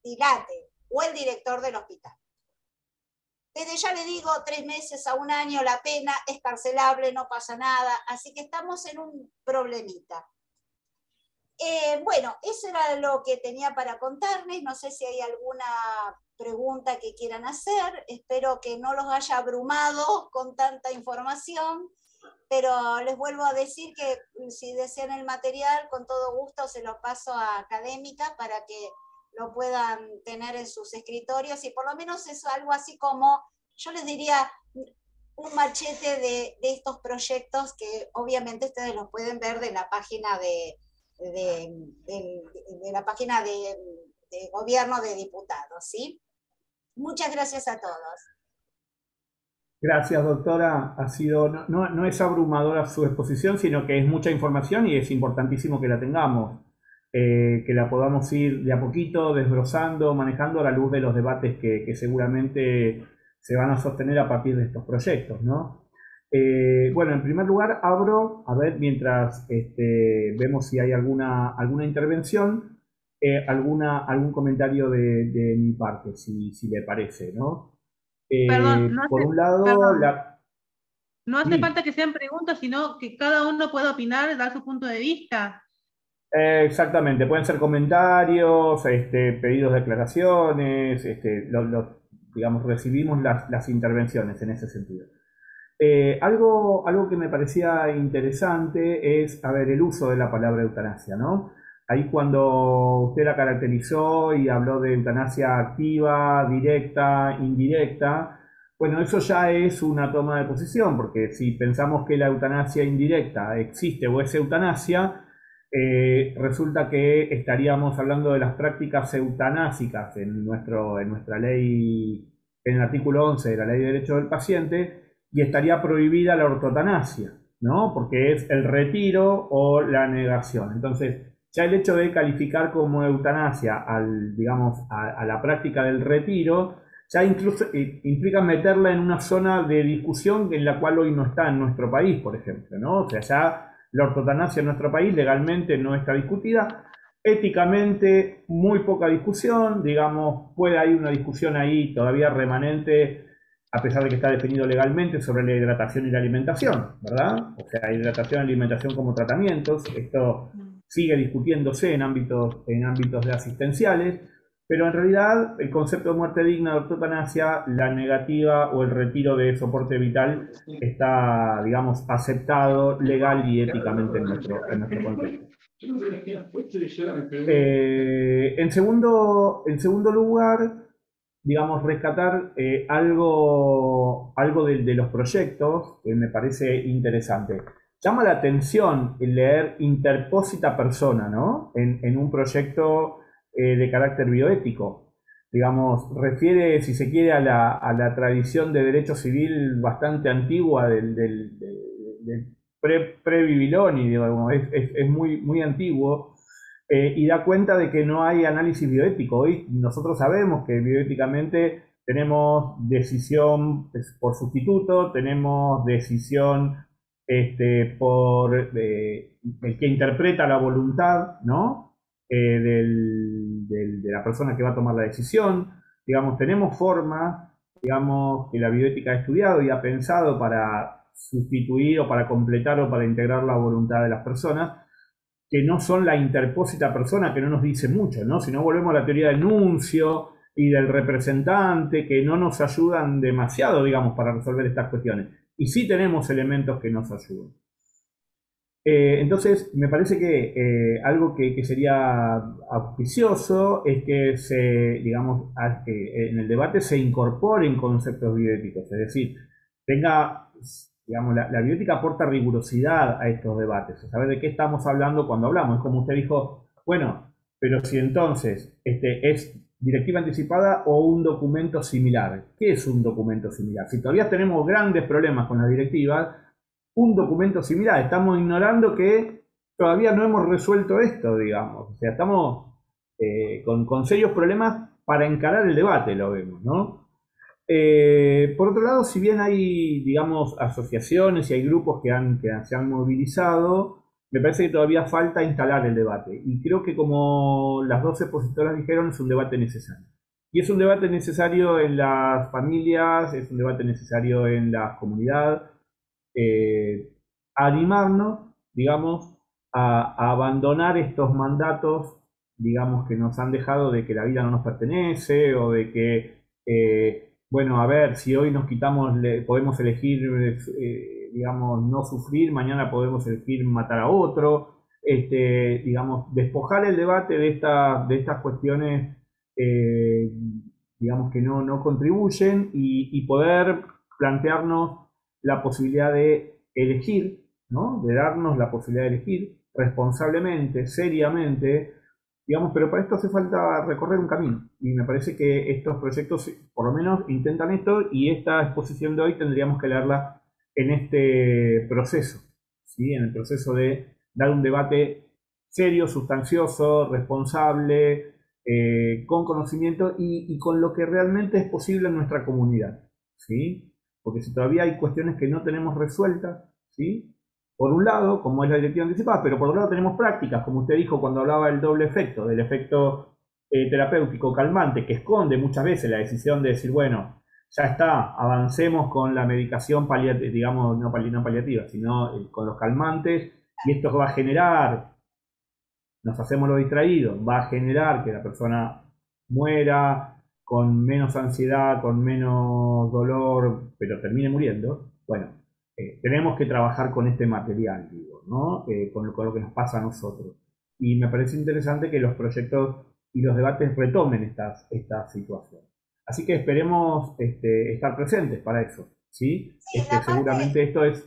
dilate o el director del hospital. Desde ya le digo, 3 meses a 1 año, la pena es carcelable, no pasa nada, así que estamos en un problemita. Bueno, eso era lo que tenía para contarles. No sé si hay alguna pregunta que quieran hacer. Espero que no los haya abrumado con tanta información, pero les vuelvo a decir que si desean el material, con todo gusto se lo paso a Académica para que lo puedan tener en sus escritorios, y por lo menos es algo así como, yo les diría, un machete de estos proyectos que obviamente ustedes los pueden ver de la página de la página de gobierno de diputados, ¿sí? Muchas gracias a todos. Gracias, doctora. Ha sido, no es abrumadora su exposición, sino que es mucha información y es importantísimo que la tengamos, que la podamos ir de a poquito desbrozando, manejando a la luz de los debates que seguramente se van a sostener a partir de estos proyectos, ¿no? Bueno, en primer lugar, abro, a ver, mientras vemos si hay alguna intervención, algún comentario de mi parte, si le parece, ¿no? Perdón, por un lado, no hace sí. falta que sean preguntas, sino que cada uno pueda opinar, dar su punto de vista. Exactamente, pueden ser comentarios, pedidos de aclaraciones, digamos, recibimos las intervenciones en ese sentido. Algo que me parecía interesante es, a ver, el uso de la palabra eutanasia, ¿no? Ahí cuando usted la caracterizó y habló de eutanasia activa, directa, indirecta, bueno, eso ya es una toma de posición, porque si pensamos que la eutanasia indirecta existe o es eutanasia, resulta que estaríamos hablando de las prácticas eutanásicas en nuestra ley, en el artículo 11 de la Ley de Derechos del Paciente, y estaría prohibida la ortotanasia, ¿no? Porque es el retiro o la negación. Entonces, ya el hecho de calificar como eutanasia digamos, a la práctica del retiro, ya incluso implica meterla en una zona de discusión en la cual hoy no está en nuestro país, por ejemplo, ¿no? O sea, ya la ortotanasia en nuestro país legalmente no está discutida. Éticamente, muy poca discusión, digamos, puede haber una discusión ahí todavía remanente, a pesar de que está definido legalmente, sobre la hidratación y la alimentación, ¿verdad? O sea, hidratación y alimentación como tratamientos. Esto sigue discutiéndose en ámbitos de asistenciales, pero en realidad el concepto de muerte digna de ortotanasia, la negativa o el retiro de soporte vital está, digamos, aceptado legal y éticamente en nuestro contexto. En segundo lugar, digamos, rescatar algo de los proyectos que me parece interesante. Llama la atención el leer interpósita persona, ¿no? En un proyecto de carácter bioético. Digamos, refiere, si se quiere, a la tradición de derecho civil bastante antigua del pre-Bibiloni, digamos, es muy, muy antiguo. Y da cuenta de que no hay análisis bioético. Hoy nosotros sabemos que bioéticamente tenemos decisión por sustituto, tenemos decisión por el que interpreta la voluntad, ¿no? De la persona que va a tomar la decisión. Digamos, tenemos formas, digamos, que la bioética ha estudiado y ha pensado para sustituir o para completar o para integrar la voluntad de las personas, que no son la interpósita persona, que no nos dice mucho, ¿no? Si no, volvemos a la teoría del nuncio y del representante, que no nos ayudan demasiado, digamos, para resolver estas cuestiones. Y sí tenemos elementos que nos ayudan. Entonces, me parece que algo que sería auspicioso es que digamos, en el debate se incorporen conceptos bioéticos, es decir, digamos, la bioética aporta rigurosidad a estos debates, saber de qué estamos hablando cuando hablamos. Es como usted dijo, bueno, pero si entonces es directiva anticipada o un documento similar. ¿Qué es un documento similar? Si todavía tenemos grandes problemas con las directivas, un documento similar, estamos ignorando que todavía no hemos resuelto esto, digamos. O sea, estamos con serios problemas para encarar el debate, lo vemos, ¿no? Por otro lado, si bien hay, digamos, asociaciones y hay grupos que se han movilizado, me parece que todavía falta instalar el debate. Y creo que, como las dos expositoras dijeron, es un debate necesario. Y es un debate necesario en las familias, es un debate necesario en la comunidad. Animarnos, digamos, a abandonar estos mandatos, digamos, que nos han dejado de que la vida no nos pertenece o de que, bueno, a ver, si hoy nos quitamos, podemos elegir, digamos, no sufrir, mañana podemos elegir matar a otro. Digamos, despojar el debate de estas cuestiones, eh, digamos, que no contribuyen y poder plantearnos la posibilidad de elegir, ¿no? De darnos la posibilidad de elegir responsablemente, seriamente, digamos, pero para esto hace falta recorrer un camino. Y me parece que estos proyectos, por lo menos, intentan esto, y esta exposición de hoy tendríamos que leerla en este proceso, ¿sí? En el proceso de dar un debate serio, sustancioso, responsable, con conocimiento y con lo que realmente es posible en nuestra comunidad, ¿sí? Porque si todavía hay cuestiones que no tenemos resueltas, ¿sí? Por un lado, como es la directiva anticipada, pero por otro lado tenemos prácticas, como usted dijo cuando hablaba del doble efecto, del efecto terapéutico calmante, que esconde muchas veces la decisión de decir, bueno, ya está, avancemos con la medicación paliativa, digamos, no paliativa, sino con los calmantes, y esto va a generar, nos hacemos lo distraídos, va a generar que la persona muera con menos ansiedad, con menos dolor, pero termine muriendo. Bueno, tenemos que trabajar con este material, digo, ¿no? Con lo que nos pasa a nosotros. Y me parece interesante que los proyectos y los debates retomen esta situación. Así que esperemos estar presentes para eso, ¿sí? Sí, la Seguramente esto es...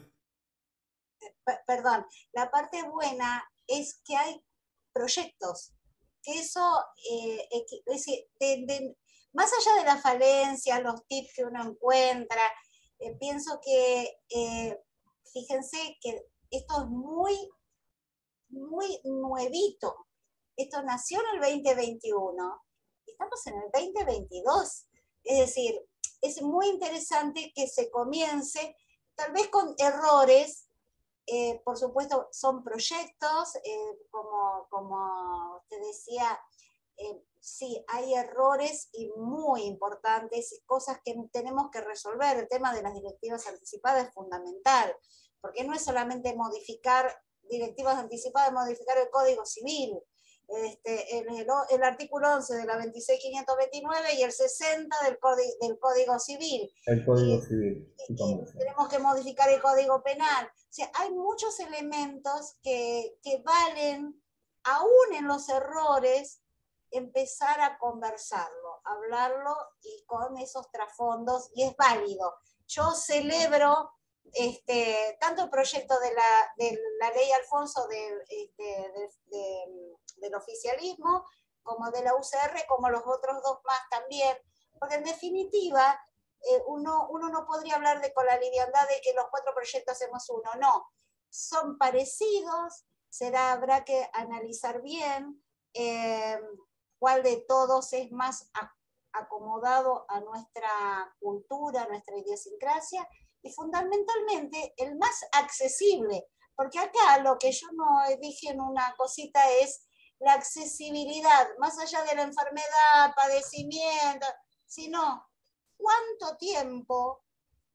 Perdón, la parte buena es que hay proyectos, que eso, es decir, más allá de la falencia, los tips que uno encuentra, pienso que, fíjense que esto es muy, muy nuevito. Esto nació en el 2021, estamos en el 2022. Es decir, es muy interesante que se comience, tal vez con errores. Por supuesto, son proyectos, como te decía, sí, hay errores y muy importantes, cosas que tenemos que resolver. El tema de las directivas anticipadas es fundamental, porque no es solamente modificar directivas anticipadas, modificar el Código Civil. El artículo 11 de la 26.529 y el 60 del Código Civil. El Código Civil. Tenemos que modificar el Código Penal. O sea, hay muchos elementos que valen, aún en los errores, empezar a conversarlo, hablarlo y con esos trasfondos, y es válido. Yo celebro tanto el proyecto de la ley Alfonso del oficialismo, como de la UCR, como los otros dos más también, porque en definitiva uno no podría hablar con la liviandad de que los 4 proyectos hacemos uno, no, son parecidos, habrá que analizar bien cuál de todos es más acomodado a nuestra cultura, a nuestra idiosincrasia, y fundamentalmente el más accesible, porque acá lo que yo no dije en una cosita es la accesibilidad, más allá de la enfermedad, padecimiento, sino cuánto tiempo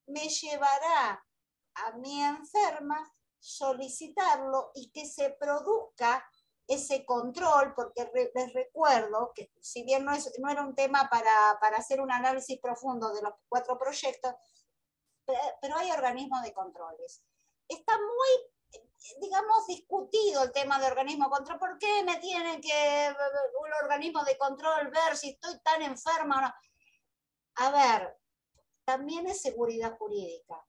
me llevará a mi enferma solicitarlo y que se produzca ese control, porque les recuerdo que si bien no era un tema para hacer un análisis profundo de los 4 proyectos, pero hay organismos de controles. Está muy, digamos, discutido el tema de organismo de control. ¿Por qué me tienen que un organismo de control ver si estoy tan enferma o no? A ver, también es seguridad jurídica,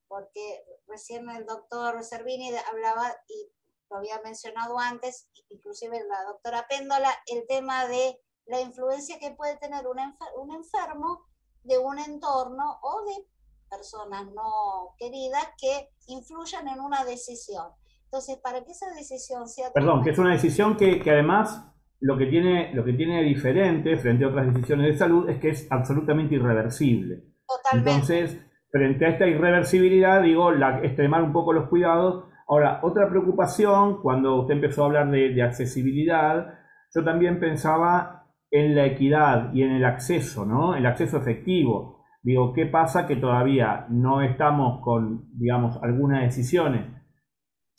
porque recién el doctor Servini hablaba, y lo había mencionado antes, inclusive la doctora Péndola, el tema de la influencia que puede tener un enfermo de un entorno o de personas no queridas que influyan en una decisión. Entonces, para que esa decisión sea... Perdón, que es una decisión que además lo que tiene diferente frente a otras decisiones de salud es que es absolutamente irreversible. Totalmente. Entonces, frente a esta irreversibilidad, digo, extremar un poco los cuidados. Ahora, otra preocupación, cuando usted empezó a hablar de accesibilidad, yo también pensaba en la equidad y en el acceso, ¿no? El acceso efectivo. Digo, ¿qué pasa que todavía no estamos con, digamos, algunas decisiones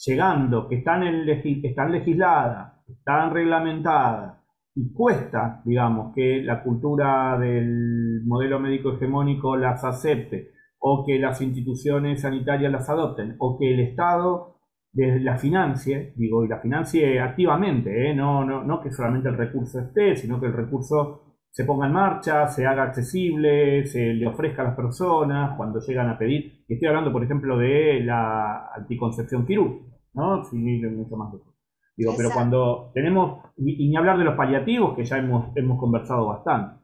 llegando, que están legisladas, están reglamentadas, y cuesta, digamos, que la cultura del modelo médico hegemónico las acepte, o que las instituciones sanitarias las adopten, o que el Estado la financie, digo, y la financie activamente, no que solamente el recurso esté, sino que el recurso se ponga en marcha, se haga accesible, se le ofrezca a las personas cuando llegan a pedir. Estoy hablando, por ejemplo, de la anticoncepción quirúrgica, ¿no? Sin ir mucho más lejos. Digo, pero Exacto. cuando tenemos, y ni hablar de los paliativos, que ya hemos conversado bastante,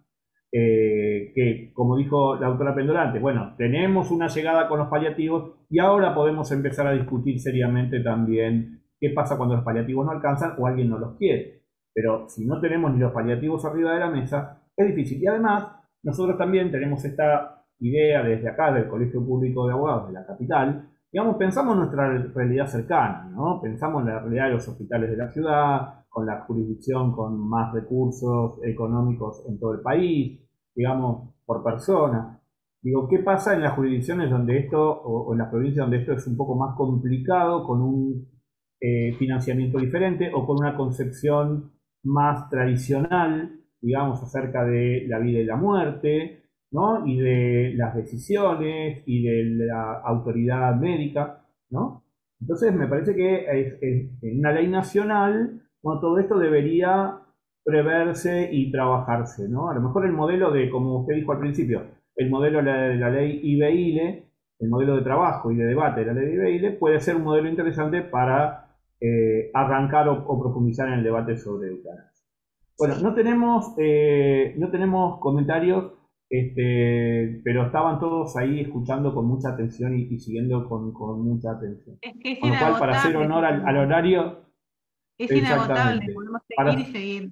que como dijo la doctora Pendolante, bueno, tenemos una llegada con los paliativos y ahora podemos empezar a discutir seriamente también qué pasa cuando los paliativos no alcanzan o alguien no los quiere. Pero si no tenemos ni los paliativos arriba de la mesa, es difícil. Y además, nosotros también tenemos esta idea desde acá, del Colegio Público de Abogados de la capital. Digamos, pensamos en nuestra realidad cercana, ¿no? Pensamos en la realidad de los hospitales de la ciudad, con la jurisdicción con más recursos económicos en todo el país, digamos, por persona. Digo, ¿qué pasa en las jurisdicciones donde esto, o en las provincias donde esto es un poco más complicado, con un financiamiento diferente o con una concepción más tradicional, digamos, acerca de la vida y la muerte, ¿no? Y de las decisiones y de la autoridad médica, ¿no? Entonces me parece que en una ley nacional, bueno, todo esto debería preverse y trabajarse, ¿no? A lo mejor el modelo de, como usted dijo al principio, el modelo de la ley IBE-ILE, el modelo de trabajo y de debate de la ley IBE-ILE, puede ser un modelo interesante para arrancar o profundizar en el debate sobre eutanasia. Bueno, Sí. no tenemos comentarios, pero estaban todos ahí escuchando con mucha atención y siguiendo con mucha atención. Es que es Con lo cual, para hacer inagotable, honor al horario, es inagotable, exactamente, podemos seguir y para, seguir.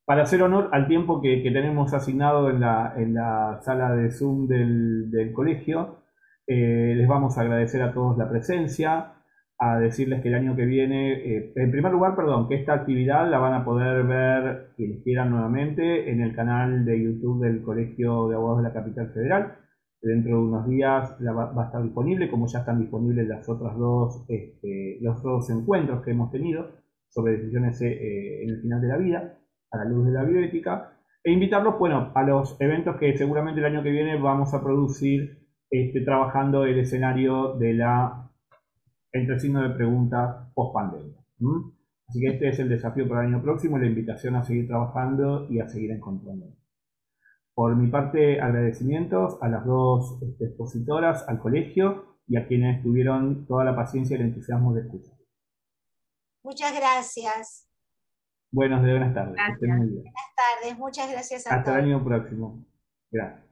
para hacer honor al tiempo que tenemos asignado en la sala de Zoom del colegio, les vamos a agradecer a todos la presencia, a decirles que el año que viene, en primer lugar, perdón, que esta actividad la van a poder ver quienes quieran nuevamente en el canal de YouTube del Colegio de Abogados de la Capital Federal. Dentro de unos días va a estar disponible, como ya están disponibles los dos encuentros que hemos tenido sobre decisiones en el final de la vida, a la luz de la bioética, e invitarlos, bueno, a los eventos que seguramente el año que viene vamos a producir, trabajando el escenario de entre signos de pregunta post pandemia. Así que este es el desafío para el año próximo, la invitación a seguir trabajando y a seguir encontrando. Por mi parte, agradecimientos a las dos expositoras, al colegio y a quienes tuvieron toda la paciencia y el entusiasmo de escuchar. Muchas gracias. Buenas tardes, que estén Gracias. muy bien. Buenas tardes. Muchas gracias a Hasta el todos. año próximo. Gracias.